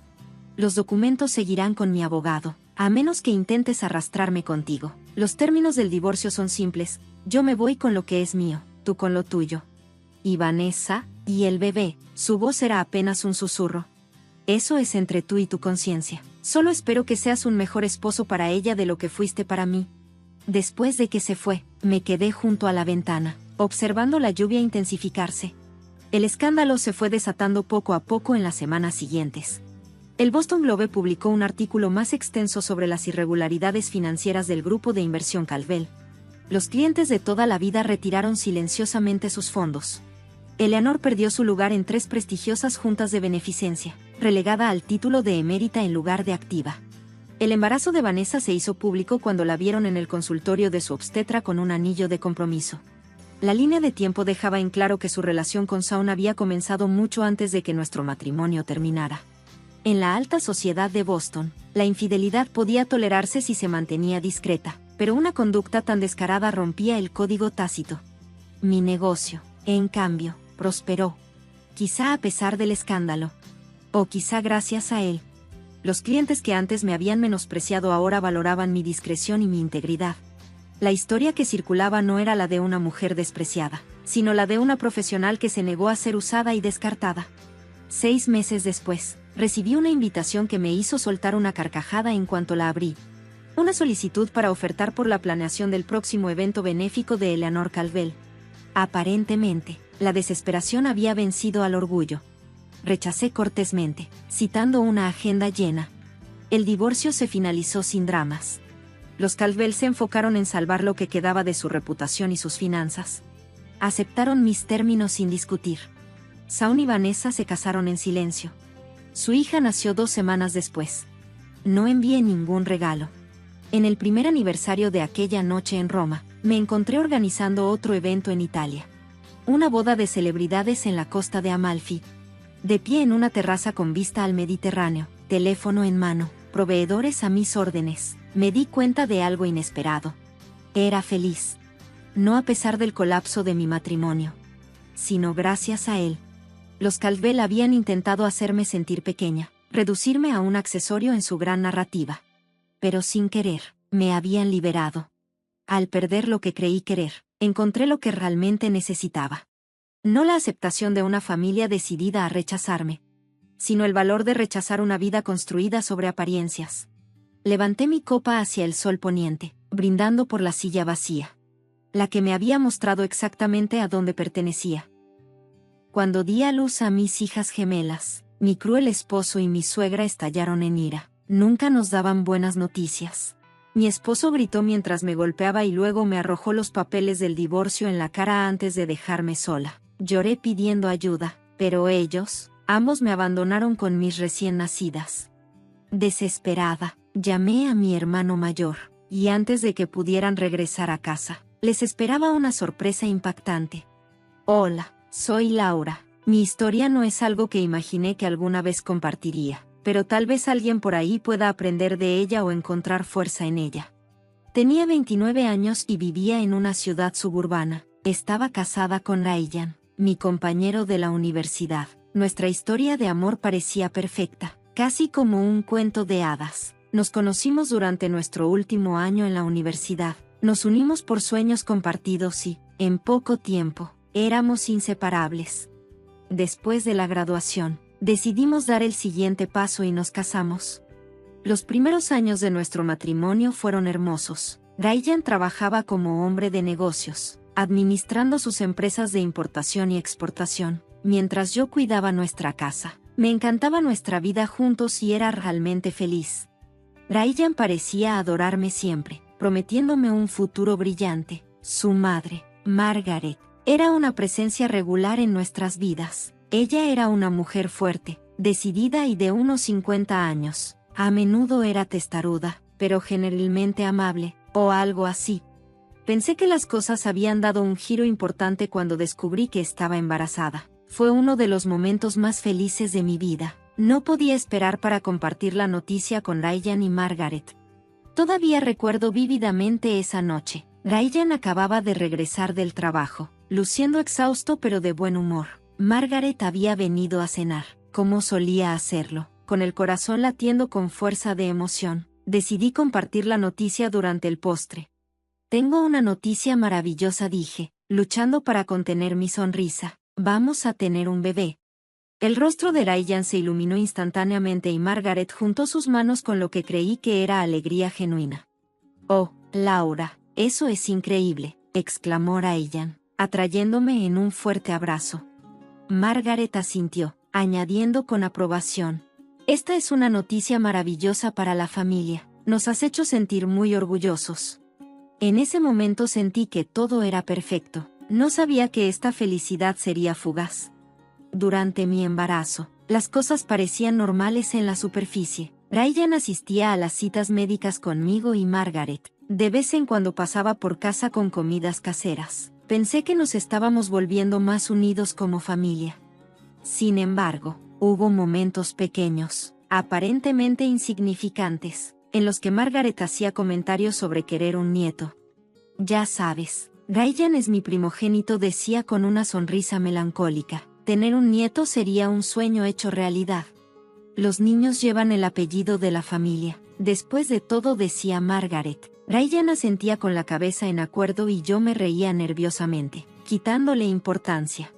«Los documentos seguirán con mi abogado, a menos que intentes arrastrarme contigo. Los términos del divorcio son simples. Yo me voy con lo que es mío, tú con lo tuyo. Y Vanessa, y el bebé». Su voz era apenas un susurro. «Eso es entre tú y tu conciencia. Solo espero que seas un mejor esposo para ella de lo que fuiste para mí». Después de que se fue, me quedé junto a la ventana, observando la lluvia intensificarse. El escándalo se fue desatando poco a poco en las semanas siguientes. El Boston Globe publicó un artículo más extenso sobre las irregularidades financieras del grupo de inversión Caldwell. Los clientes de toda la vida retiraron silenciosamente sus fondos. Eleanor perdió su lugar en 3 prestigiosas juntas de beneficencia, relegada al título de emérita en lugar de activa. El embarazo de Vanessa se hizo público cuando la vieron en el consultorio de su obstetra con un anillo de compromiso. La línea de tiempo dejaba en claro que su relación con Shaun había comenzado mucho antes de que nuestro matrimonio terminara. En la alta sociedad de Boston, la infidelidad podía tolerarse si se mantenía discreta, pero una conducta tan descarada rompía el código tácito. Mi negocio, en cambio, prosperó. Quizá a pesar del escándalo. O quizá gracias a él. Los clientes que antes me habían menospreciado ahora valoraban mi discreción y mi integridad. La historia que circulaba no era la de una mujer despreciada, sino la de una profesional que se negó a ser usada y descartada. 6 meses después, recibí una invitación que me hizo soltar una carcajada en cuanto la abrí. Una solicitud para ofertar por la planeación del próximo evento benéfico de Eleanor Calvel. Aparentemente, la desesperación había vencido al orgullo. Rechacé cortésmente, citando una agenda llena. El divorcio se finalizó sin dramas. Los Calvel se enfocaron en salvar lo que quedaba de su reputación y sus finanzas. Aceptaron mis términos sin discutir. Saun y Vanessa se casaron en silencio. Su hija nació 2 semanas después. No envié ningún regalo. En el primer aniversario de aquella noche en Roma, me encontré organizando otro evento en Italia. Una boda de celebridades en la costa de Amalfi. De pie en una terraza con vista al Mediterráneo, teléfono en mano, proveedores a mis órdenes, me di cuenta de algo inesperado. Era feliz. No a pesar del colapso de mi matrimonio, sino gracias a él. Los Calvel habían intentado hacerme sentir pequeña, reducirme a un accesorio en su gran narrativa. Pero sin querer, me habían liberado. Al perder lo que creí querer, encontré lo que realmente necesitaba. No la aceptación de una familia decidida a rechazarme, sino el valor de rechazar una vida construida sobre apariencias. Levanté mi copa hacia el sol poniente, brindando por la silla vacía, la que me había mostrado exactamente a dónde pertenecía. Cuando di a luz a mis hijas gemelas, mi cruel esposo y mi suegra estallaron en ira. Nunca nos daban buenas noticias. Mi esposo gritó mientras me golpeaba y luego me arrojó los papeles del divorcio en la cara antes de dejarme sola. Lloré pidiendo ayuda, pero ellos, ambos me abandonaron con mis recién nacidas. Desesperada, llamé a mi hermano mayor, y antes de que pudieran regresar a casa, les esperaba una sorpresa impactante. Hola, soy Laura. Mi historia no es algo que imaginé que alguna vez compartiría, pero tal vez alguien por ahí pueda aprender de ella o encontrar fuerza en ella. Tenía 29 años y vivía en una ciudad suburbana. Estaba casada con Ryan, mi compañero de la universidad. Nuestra historia de amor parecía perfecta, casi como un cuento de hadas. Nos conocimos durante nuestro último año en la universidad. Nos unimos por sueños compartidos y, en poco tiempo, éramos inseparables. Después de la graduación, decidimos dar el siguiente paso y nos casamos. Los primeros años de nuestro matrimonio fueron hermosos. Ryan trabajaba como hombre de negocios, administrando sus empresas de importación y exportación, mientras yo cuidaba nuestra casa. Me encantaba nuestra vida juntos y era realmente feliz. Ryan parecía adorarme siempre, prometiéndome un futuro brillante. Su madre, Margaret, era una presencia regular en nuestras vidas. Ella era una mujer fuerte, decidida y de unos 50 años. A menudo era testaruda, pero generalmente amable, o algo así. Pensé que las cosas habían dado un giro importante cuando descubrí que estaba embarazada. Fue uno de los momentos más felices de mi vida. No podía esperar para compartir la noticia con Ryan y Margaret. Todavía recuerdo vívidamente esa noche. Ryan acababa de regresar del trabajo, luciendo exhausto pero de buen humor. Margaret había venido a cenar, como solía hacerlo, con el corazón latiendo con fuerza de emoción. Decidí compartir la noticia durante el postre. Tengo una noticia maravillosa, dije, luchando para contener mi sonrisa. Vamos a tener un bebé. El rostro de Ryan se iluminó instantáneamente y Margaret juntó sus manos con lo que creí que era alegría genuina. Oh, Laura, eso es increíble, exclamó Ryan, atrayéndome en un fuerte abrazo. Margaret asintió, añadiendo con aprobación. Esta es una noticia maravillosa para la familia. Nos has hecho sentir muy orgullosos. En ese momento sentí que todo era perfecto. No sabía que esta felicidad sería fugaz. Durante mi embarazo, las cosas parecían normales en la superficie. Ryan asistía a las citas médicas conmigo y Margaret. De vez en cuando pasaba por casa con comidas caseras. Pensé que nos estábamos volviendo más unidos como familia. Sin embargo, hubo momentos pequeños, aparentemente insignificantes, en los que Margaret hacía comentarios sobre querer un nieto. Ya sabes, Ryan es mi primogénito, decía con una sonrisa melancólica. Tener un nieto sería un sueño hecho realidad. Los niños llevan el apellido de la familia. Después de todo, decía Margaret. Ryan asentía con la cabeza en acuerdo y yo me reía nerviosamente, quitándole importancia.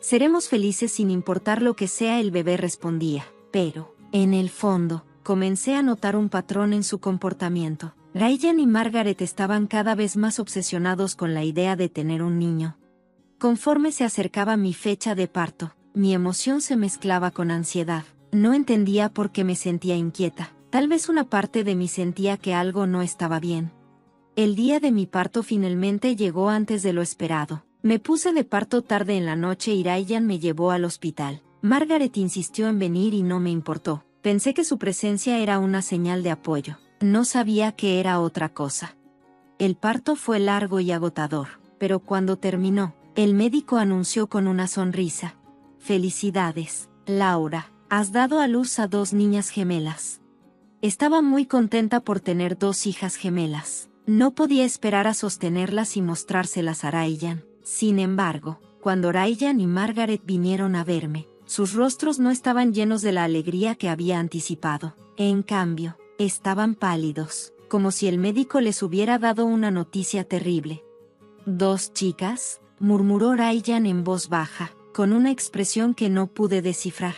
Seremos felices sin importar lo que sea, el bebé respondía. Pero, en el fondo, comencé a notar un patrón en su comportamiento. Ryan y Margaret estaban cada vez más obsesionados con la idea de tener un niño. Conforme se acercaba mi fecha de parto, mi emoción se mezclaba con ansiedad. No entendía por qué me sentía inquieta. Tal vez una parte de mí sentía que algo no estaba bien. El día de mi parto finalmente llegó antes de lo esperado. Me puse de parto tarde en la noche y Ryan me llevó al hospital. Margaret insistió en venir y no me importó. Pensé que su presencia era una señal de apoyo. No sabía que era otra cosa. El parto fue largo y agotador, pero cuando terminó, el médico anunció con una sonrisa: «Felicidades, Laura, has dado a luz a 2 niñas gemelas». Estaba muy contenta por tener 2 hijas gemelas. No podía esperar a sostenerlas y mostrárselas a Ryan. Sin embargo, cuando Ryan y Margaret vinieron a verme, sus rostros no estaban llenos de la alegría que había anticipado. En cambio, estaban pálidos, como si el médico les hubiera dado una noticia terrible. «¿2 chicas?», murmuró Ryan en voz baja, con una expresión que no pude descifrar.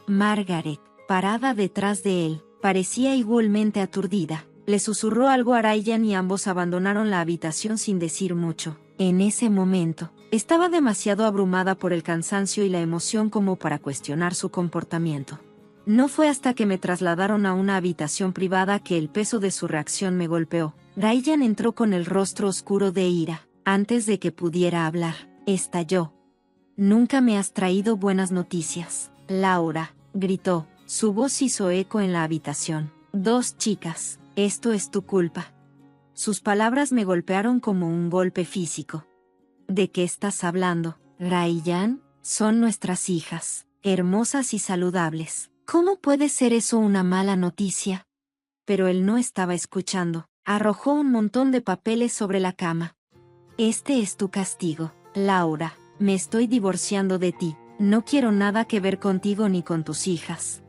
Margaret, parada detrás de él, parecía igualmente aturdida. Le susurró algo a Ryan y ambos abandonaron la habitación sin decir mucho. En ese momento, estaba demasiado abrumada por el cansancio y la emoción como para cuestionar su comportamiento. No fue hasta que me trasladaron a una habitación privada que el peso de su reacción me golpeó. Ryan entró con el rostro oscuro de ira. Antes de que pudiera hablar, estalló. «Nunca me has traído buenas noticias, Laura», gritó. Su voz hizo eco en la habitación. «2 chicas, esto es tu culpa». Sus palabras me golpearon como un golpe físico. «¿De qué estás hablando, Ryan? Son nuestras hijas, hermosas y saludables. ¿Cómo puede ser eso una mala noticia?». Pero él no estaba escuchando. Arrojó un montón de papeles sobre la cama. «Este es tu castigo, Laura. Me estoy divorciando de ti. No quiero nada que ver contigo ni con tus hijas».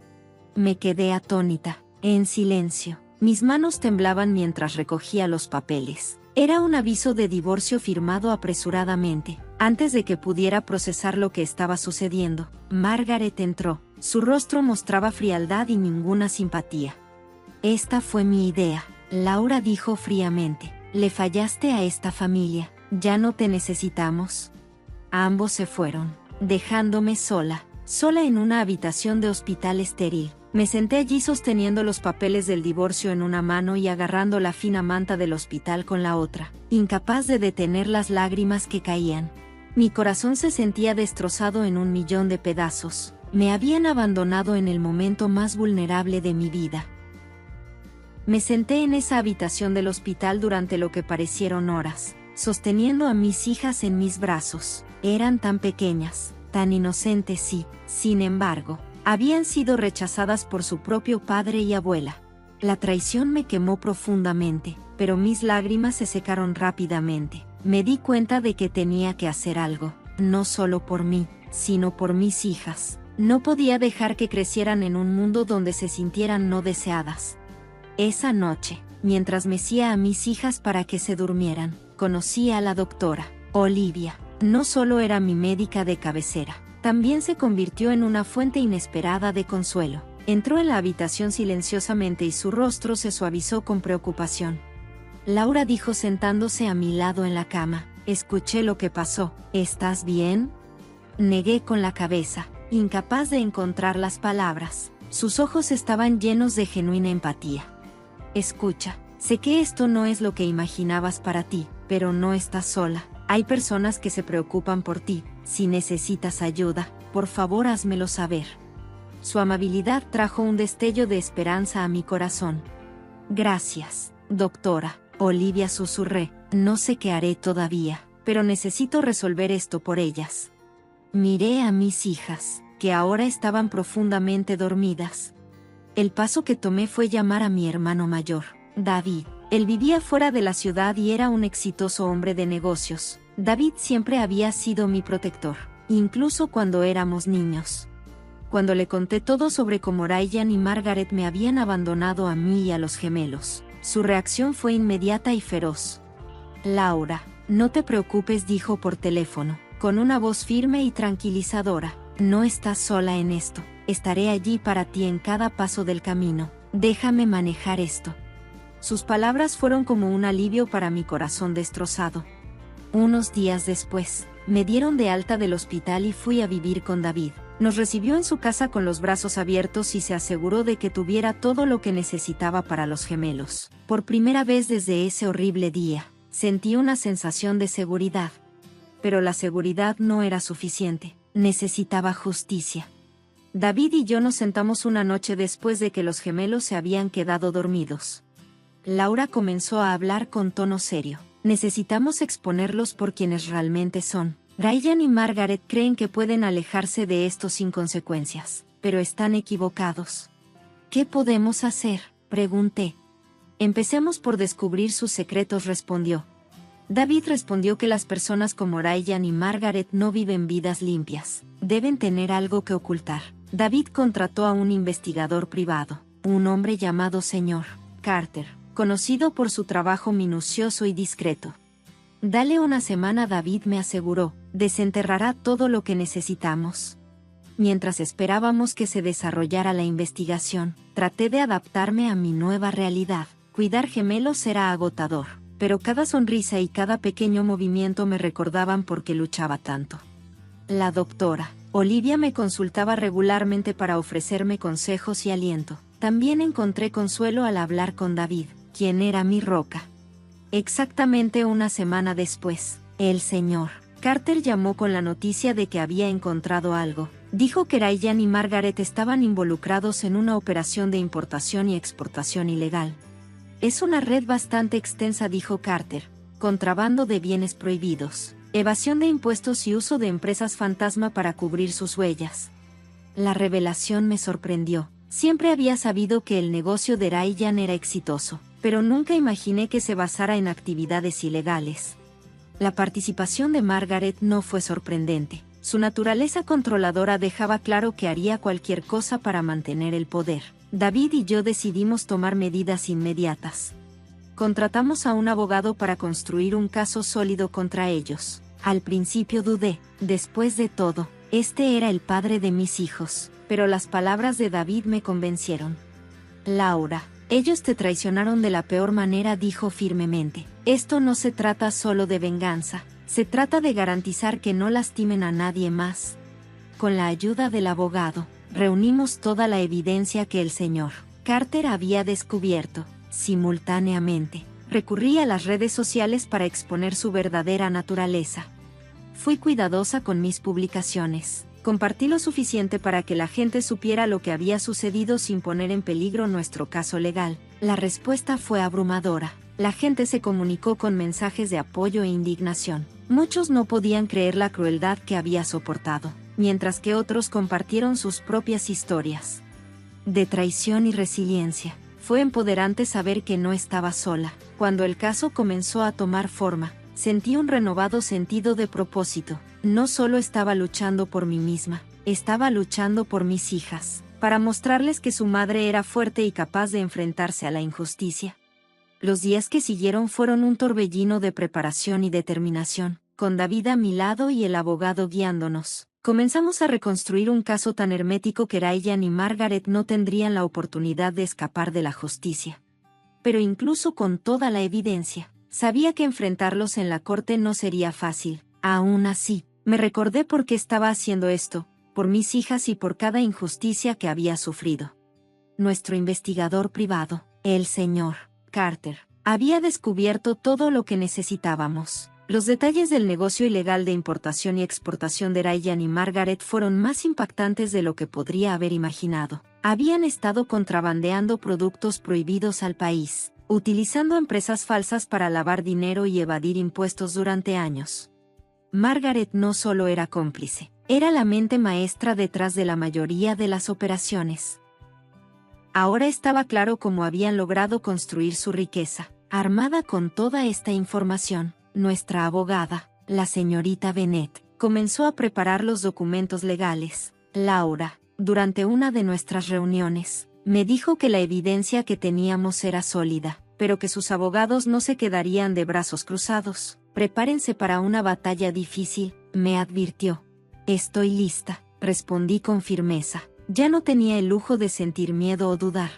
Me quedé atónita, en silencio. Mis manos temblaban mientras recogía los papeles. Era un aviso de divorcio firmado apresuradamente. Antes de que pudiera procesar lo que estaba sucediendo, Margaret entró. Su rostro mostraba frialdad y ninguna simpatía. «Esta fue mi idea», Laura dijo fríamente. «Le fallaste a esta familia. Ya no te necesitamos». Ambos se fueron, dejándome sola en una habitación de hospital estéril. Me senté allí sosteniendo los papeles del divorcio en una mano y agarrando la fina manta del hospital con la otra, incapaz de detener las lágrimas que caían. Mi corazón se sentía destrozado en 1.000.000 de pedazos. Me habían abandonado en el momento más vulnerable de mi vida. Me senté en esa habitación del hospital durante lo que parecieron horas, sosteniendo a mis hijas en mis brazos. Eran tan pequeñas, tan inocentes y, sin embargo, habían sido rechazadas por su propio padre y abuela. La traición me quemó profundamente, pero mis lágrimas se secaron rápidamente. Me di cuenta de que tenía que hacer algo, no solo por mí, sino por mis hijas. No podía dejar que crecieran en un mundo donde se sintieran no deseadas. Esa noche, mientras mecía a mis hijas para que se durmieran, conocí a la doctora Olivia. No solo era mi médica de cabecera, también se convirtió en una fuente inesperada de consuelo. Entró en la habitación silenciosamente y su rostro se suavizó con preocupación. «Laura», dijo sentándose a mi lado en la cama. «Escuché lo que pasó. ¿Estás bien?». Negué con la cabeza, incapaz de encontrar las palabras. Sus ojos estaban llenos de genuina empatía. «Escucha, sé que esto no es lo que imaginabas para ti, pero no estás sola. Hay personas que se preocupan por ti. Si necesitas ayuda, por favor házmelo saber». Su amabilidad trajo un destello de esperanza a mi corazón. «Gracias, doctora», Olivia, susurré. «No sé qué haré todavía, pero necesito resolver esto por ellas». Miré a mis hijas, que ahora estaban profundamente dormidas. El paso que tomé fue llamar a mi hermano mayor, David. Él vivía fuera de la ciudad y era un exitoso hombre de negocios. David siempre había sido mi protector, incluso cuando éramos niños. Cuando le conté todo sobre cómo Ryan y Margaret me habían abandonado a mí y a los gemelos, su reacción fue inmediata y feroz. Laura, no te preocupes, dijo por teléfono, con una voz firme y tranquilizadora. No estás sola en esto. Estaré allí para ti en cada paso del camino. Déjame manejar esto. Sus palabras fueron como un alivio para mi corazón destrozado. Unos días después, me dieron de alta del hospital y fui a vivir con David. Nos recibió en su casa con los brazos abiertos y se aseguró de que tuviera todo lo que necesitaba para los gemelos. Por primera vez desde ese horrible día, sentí una sensación de seguridad. Pero la seguridad no era suficiente. Necesitaba justicia. David y yo nos sentamos una noche después de que los gemelos se habían quedado dormidos. Laura comenzó a hablar con tono serio. Necesitamos exponerlos por quienes realmente son. Ryan y Margaret creen que pueden alejarse de esto sin consecuencias, pero están equivocados. ¿Qué podemos hacer?, pregunté. Empecemos por descubrir sus secretos, respondió. David respondió que las personas como Ryan y Margaret no viven vidas limpias. Deben tener algo que ocultar. David contrató a un investigador privado, un hombre llamado Sr. Carter, conocido por su trabajo minucioso y discreto. Dale una semana, David me aseguró, desenterrará todo lo que necesitamos. Mientras esperábamos que se desarrollara la investigación, traté de adaptarme a mi nueva realidad. Cuidar gemelos era agotador, pero cada sonrisa y cada pequeño movimiento me recordaban por qué luchaba tanto. La doctora Olivia me consultaba regularmente para ofrecerme consejos y aliento. También encontré consuelo al hablar con David, quien era mi roca. Exactamente una semana después, el señor Carter llamó con la noticia de que había encontrado algo. Dijo que Ryan y Margaret estaban involucrados en una operación de importación y exportación ilegal. Es una red bastante extensa, dijo Carter. Contrabando de bienes prohibidos, evasión de impuestos y uso de empresas fantasma para cubrir sus huellas. La revelación me sorprendió. Siempre había sabido que el negocio de Ryan era exitoso, pero nunca imaginé que se basara en actividades ilegales. La participación de Margaret no fue sorprendente. Su naturaleza controladora dejaba claro que haría cualquier cosa para mantener el poder. David y yo decidimos tomar medidas inmediatas. Contratamos a un abogado para construir un caso sólido contra ellos. Al principio dudé. Después de todo, este era el padre de mis hijos. Pero las palabras de David me convencieron. Laura, ellos te traicionaron de la peor manera, dijo firmemente. Esto no se trata solo de venganza. Se trata de garantizar que no lastimen a nadie más. Con la ayuda del abogado, reunimos toda la evidencia que el señor Carter había descubierto. Simultáneamente, recurrí a las redes sociales para exponer su verdadera naturaleza. Fui cuidadosa con mis publicaciones. Compartí lo suficiente para que la gente supiera lo que había sucedido sin poner en peligro nuestro caso legal. La respuesta fue abrumadora. La gente se comunicó con mensajes de apoyo e indignación. Muchos no podían creer la crueldad que había soportado, mientras que otros compartieron sus propias historias de traición y resiliencia. Fue empoderante saber que no estaba sola. Cuando el caso comenzó a tomar forma, sentí un renovado sentido de propósito. No solo estaba luchando por mí misma, estaba luchando por mis hijas, para mostrarles que su madre era fuerte y capaz de enfrentarse a la injusticia. Los días que siguieron fueron un torbellino de preparación y determinación, con David a mi lado y el abogado guiándonos. Comenzamos a reconstruir un caso tan hermético que Ryan y Margaret no tendrían la oportunidad de escapar de la justicia. Pero incluso con toda la evidencia, sabía que enfrentarlos en la corte no sería fácil. Aún así, me recordé por qué estaba haciendo esto, por mis hijas y por cada injusticia que había sufrido. Nuestro investigador privado, el señor Carter, había descubierto todo lo que necesitábamos. Los detalles del negocio ilegal de importación y exportación de Ryan y Margaret fueron más impactantes de lo que podría haber imaginado. Habían estado contrabandeando productos prohibidos al país, utilizando empresas falsas para lavar dinero y evadir impuestos durante años. Margaret no solo era cómplice, era la mente maestra detrás de la mayoría de las operaciones. Ahora estaba claro cómo habían logrado construir su riqueza. Armada con toda esta información, nuestra abogada, la señorita Bennet, comenzó a preparar los documentos legales. Laura, durante una de nuestras reuniones, me dijo que la evidencia que teníamos era sólida, pero que sus abogados no se quedarían de brazos cruzados. Prepárense para una batalla difícil, me advirtió. Estoy lista, respondí con firmeza. Ya no tenía el lujo de sentir miedo o dudar.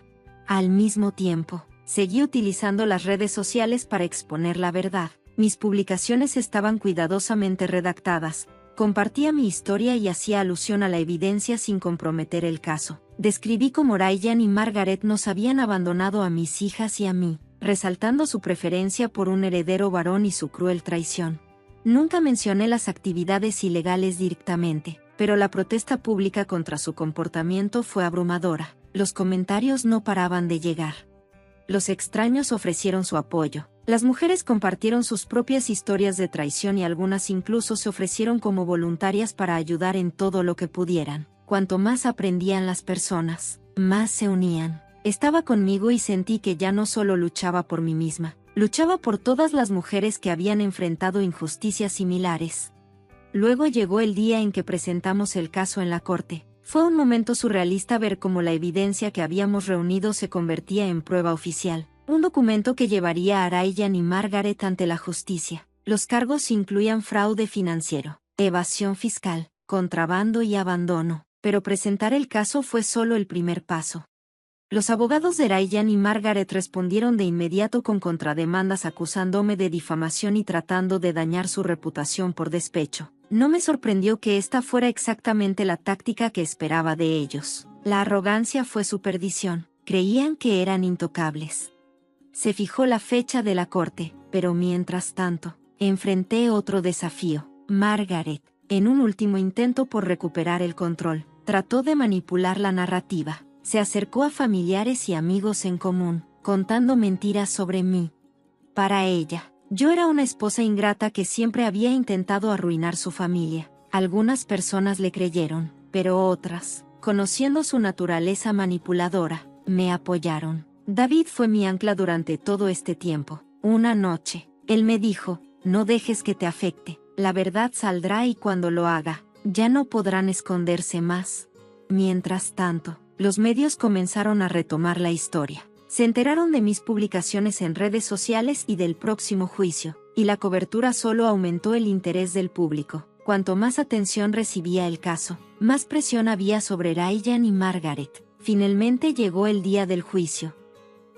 Al mismo tiempo, seguí utilizando las redes sociales para exponer la verdad. Mis publicaciones estaban cuidadosamente redactadas. Compartía mi historia y hacía alusión a la evidencia sin comprometer el caso. Describí cómo Ryan y Margaret nos habían abandonado a mis hijas y a mí, resaltando su preferencia por un heredero varón y su cruel traición. Nunca mencioné las actividades ilegales directamente, pero la protesta pública contra su comportamiento fue abrumadora. Los comentarios no paraban de llegar. Los extraños ofrecieron su apoyo. Las mujeres compartieron sus propias historias de traición y algunas incluso se ofrecieron como voluntarias para ayudar en todo lo que pudieran. Cuanto más aprendían las personas, más se unían. Estaba conmigo y sentí que ya no solo luchaba por mí misma, luchaba por todas las mujeres que habían enfrentado injusticias similares. Luego llegó el día en que presentamos el caso en la corte. Fue un momento surrealista ver cómo la evidencia que habíamos reunido se convertía en prueba oficial. Un documento que llevaría a Ryan y Margaret ante la justicia. Los cargos incluían fraude financiero, evasión fiscal, contrabando y abandono. Pero presentar el caso fue solo el primer paso. Los abogados de Ryan y Margaret respondieron de inmediato con contrademandas acusándome de difamación y tratando de dañar su reputación por despecho. No me sorprendió que esta fuera exactamente la táctica que esperaba de ellos. La arrogancia fue su perdición. Creían que eran intocables. Se fijó la fecha de la corte, pero mientras tanto, enfrenté otro desafío. Margaret, en un último intento por recuperar el control, trató de manipular la narrativa. Se acercó a familiares y amigos en común, contando mentiras sobre mí. Para ella, yo era una esposa ingrata que siempre había intentado arruinar su familia. Algunas personas le creyeron, pero otras, conociendo su naturaleza manipuladora, me apoyaron. David fue mi ancla durante todo este tiempo. Una noche, él me dijo, no dejes que te afecte, la verdad saldrá y cuando lo haga, ya no podrán esconderse más. Mientras tanto, los medios comenzaron a retomar la historia. Se enteraron de mis publicaciones en redes sociales y del próximo juicio, y la cobertura solo aumentó el interés del público. Cuanto más atención recibía el caso, más presión había sobre Ryan y Margaret. Finalmente llegó el día del juicio.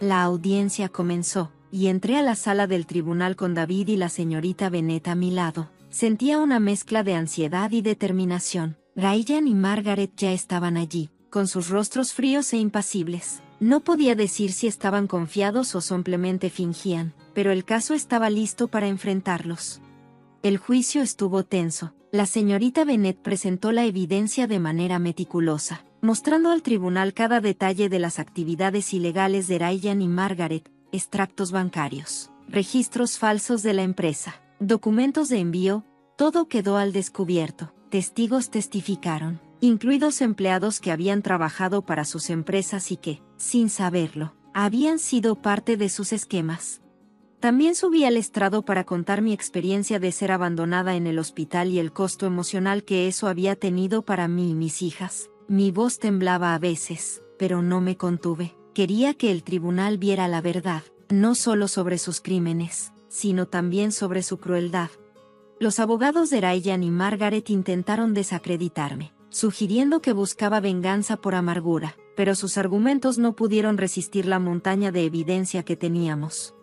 La audiencia comenzó, y entré a la sala del tribunal con David y la señorita Bennet a mi lado. Sentía una mezcla de ansiedad y determinación. Ryan y Margaret ya estaban allí, con sus rostros fríos e impasibles. No podía decir si estaban confiados o simplemente fingían, pero el caso estaba listo para enfrentarlos. El juicio estuvo tenso. La señorita Bennet presentó la evidencia de manera meticulosa, mostrando al tribunal cada detalle de las actividades ilegales de Ryan y Margaret, extractos bancarios, registros falsos de la empresa, documentos de envío, todo quedó al descubierto. Testigos testificaron, incluidos empleados que habían trabajado para sus empresas y que, sin saberlo, habían sido parte de sus esquemas. También subí al estrado para contar mi experiencia de ser abandonada en el hospital y el costo emocional que eso había tenido para mí y mis hijas. Mi voz temblaba a veces, pero no me contuve. Quería que el tribunal viera la verdad, no solo sobre sus crímenes, sino también sobre su crueldad. Los abogados de Ryan y Margaret intentaron desacreditarme, sugiriendo que buscaba venganza por amargura, pero sus argumentos no pudieron resistir la montaña de evidencia que teníamos.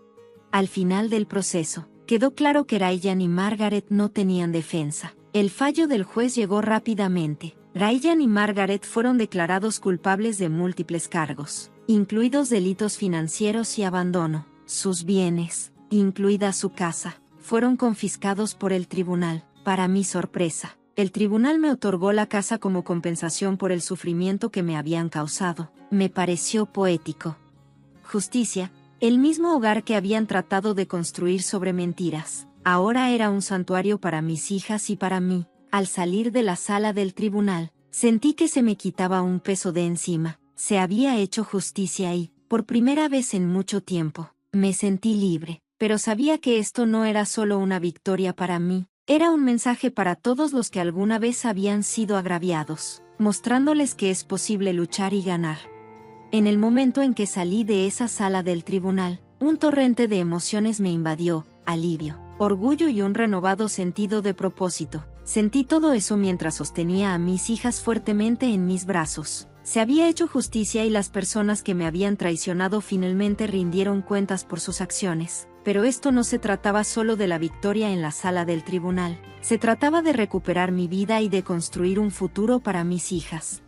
Al final del proceso, quedó claro que Ryan y Margaret no tenían defensa. El fallo del juez llegó rápidamente. Ryan y Margaret fueron declarados culpables de múltiples cargos, incluidos delitos financieros y abandono. Sus bienes, incluida su casa, fueron confiscados por el tribunal. Para mi sorpresa, el tribunal me otorgó la casa como compensación por el sufrimiento que me habían causado. Me pareció poético. Justicia. El mismo hogar que habían tratado de construir sobre mentiras, ahora era un santuario para mis hijas y para mí. Al salir de la sala del tribunal, sentí que se me quitaba un peso de encima. Se había hecho justicia y, por primera vez en mucho tiempo, me sentí libre, pero sabía que esto no era solo una victoria para mí, era un mensaje para todos los que alguna vez habían sido agraviados, mostrándoles que es posible luchar y ganar. En el momento en que salí de esa sala del tribunal, un torrente de emociones me invadió, alivio, orgullo y un renovado sentido de propósito. Sentí todo eso mientras sostenía a mis hijas fuertemente en mis brazos. Se había hecho justicia y las personas que me habían traicionado finalmente rindieron cuentas por sus acciones. Pero esto no se trataba solo de la victoria en la sala del tribunal, se trataba de recuperar mi vida y de construir un futuro para mis hijas.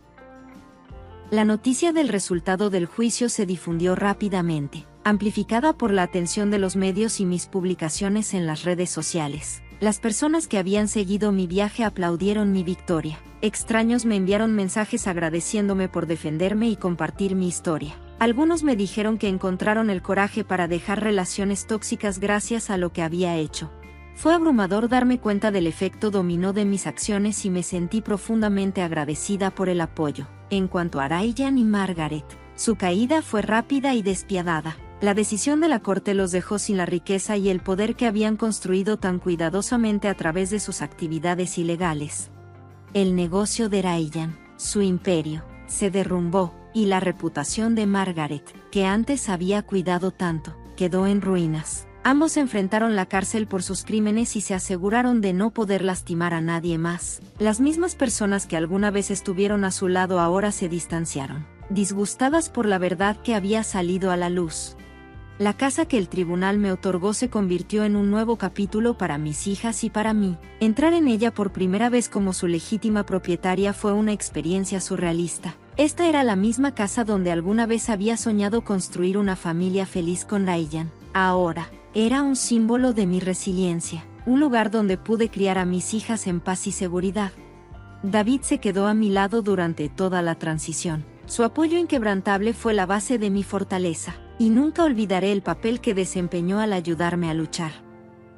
La noticia del resultado del juicio se difundió rápidamente, amplificada por la atención de los medios y mis publicaciones en las redes sociales. Las personas que habían seguido mi viaje aplaudieron mi victoria. Extraños me enviaron mensajes agradeciéndome por defenderme y compartir mi historia. Algunos me dijeron que encontraron el coraje para dejar relaciones tóxicas gracias a lo que había hecho. Fue abrumador darme cuenta del efecto dominó de mis acciones y me sentí profundamente agradecida por el apoyo. En cuanto a Ryan y Margaret, su caída fue rápida y despiadada. La decisión de la corte los dejó sin la riqueza y el poder que habían construido tan cuidadosamente a través de sus actividades ilegales. El negocio de Ryan, su imperio, se derrumbó, y la reputación de Margaret, que antes había cuidado tanto, quedó en ruinas. Ambos enfrentaron la cárcel por sus crímenes y se aseguraron de no poder lastimar a nadie más. Las mismas personas que alguna vez estuvieron a su lado ahora se distanciaron, disgustadas por la verdad que había salido a la luz. La casa que el tribunal me otorgó se convirtió en un nuevo capítulo para mis hijas y para mí. Entrar en ella por primera vez como su legítima propietaria fue una experiencia surrealista. Esta era la misma casa donde alguna vez había soñado construir una familia feliz con Ryan. Ahora, era un símbolo de mi resiliencia, un lugar donde pude criar a mis hijas en paz y seguridad. David se quedó a mi lado durante toda la transición. Su apoyo inquebrantable fue la base de mi fortaleza. Y nunca olvidaré el papel que desempeñó al ayudarme a luchar.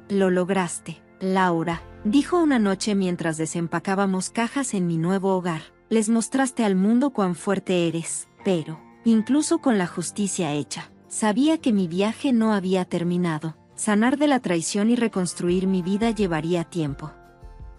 Lo lograste, Laura, dijo una noche mientras desempacábamos cajas en mi nuevo hogar. Les mostraste al mundo cuán fuerte eres, pero, incluso con la justicia hecha, sabía que mi viaje no había terminado. Sanar de la traición y reconstruir mi vida llevaría tiempo.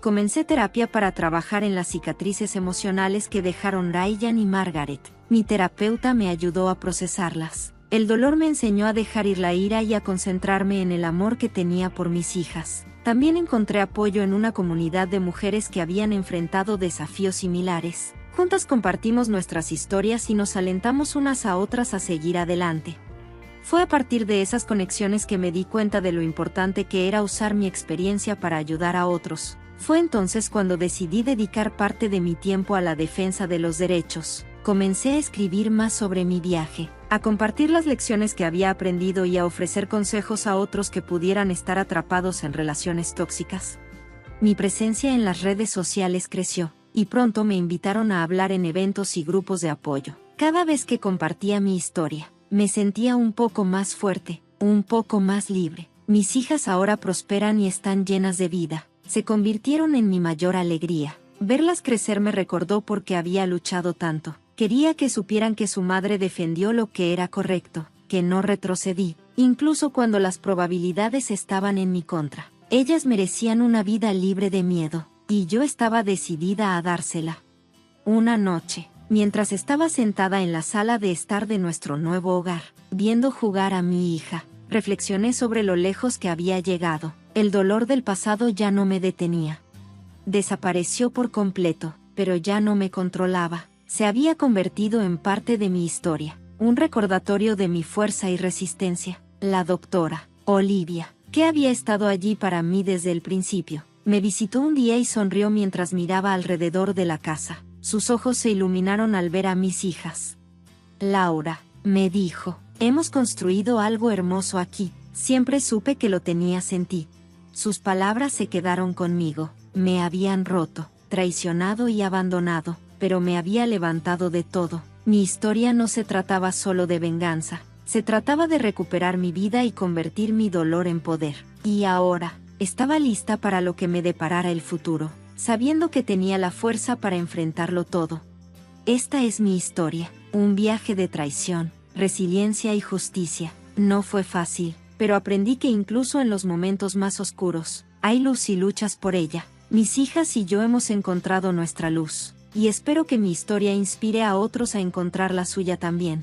Comencé terapia para trabajar en las cicatrices emocionales que dejaron Ryan y Margaret. Mi terapeuta me ayudó a procesarlas. El dolor me enseñó a dejar ir la ira y a concentrarme en el amor que tenía por mis hijas. También encontré apoyo en una comunidad de mujeres que habían enfrentado desafíos similares. Juntas compartimos nuestras historias y nos alentamos unas a otras a seguir adelante. Fue a partir de esas conexiones que me di cuenta de lo importante que era usar mi experiencia para ayudar a otros. Fue entonces cuando decidí dedicar parte de mi tiempo a la defensa de los derechos. Comencé a escribir más sobre mi viaje, a compartir las lecciones que había aprendido y a ofrecer consejos a otros que pudieran estar atrapados en relaciones tóxicas. Mi presencia en las redes sociales creció, y pronto me invitaron a hablar en eventos y grupos de apoyo. Cada vez que compartía mi historia, me sentía un poco más fuerte, un poco más libre. Mis hijas ahora prosperan y están llenas de vida. Se convirtieron en mi mayor alegría. Verlas crecer me recordó por qué había luchado tanto. Quería que supieran que su madre defendió lo que era correcto, que no retrocedí, incluso cuando las probabilidades estaban en mi contra. Ellas merecían una vida libre de miedo, y yo estaba decidida a dársela. Una noche, mientras estaba sentada en la sala de estar de nuestro nuevo hogar, viendo jugar a mi hija, reflexioné sobre lo lejos que había llegado. El dolor del pasado ya no me detenía. Desapareció por completo, pero ya no me controlaba. Se había convertido en parte de mi historia, un recordatorio de mi fuerza y resistencia. La doctora, Olivia, que había estado allí para mí desde el principio, me visitó un día y sonrió mientras miraba alrededor de la casa. Sus ojos se iluminaron al ver a mis hijas. Laura, me dijo, hemos construido algo hermoso aquí, siempre supe que lo tenías en ti. Sus palabras se quedaron conmigo, me habían roto, traicionado y abandonado, pero me había levantado de todo. Mi historia no se trataba solo de venganza, se trataba de recuperar mi vida y convertir mi dolor en poder. Y ahora, estaba lista para lo que me deparara el futuro, sabiendo que tenía la fuerza para enfrentarlo todo. Esta es mi historia, Un viaje de traición, resiliencia y justicia. No fue fácil, pero aprendí que incluso en los momentos más oscuros, hay luz y luchas por ella. Mis hijas y yo hemos encontrado nuestra luz, y espero que mi historia inspire a otros a encontrar la suya también.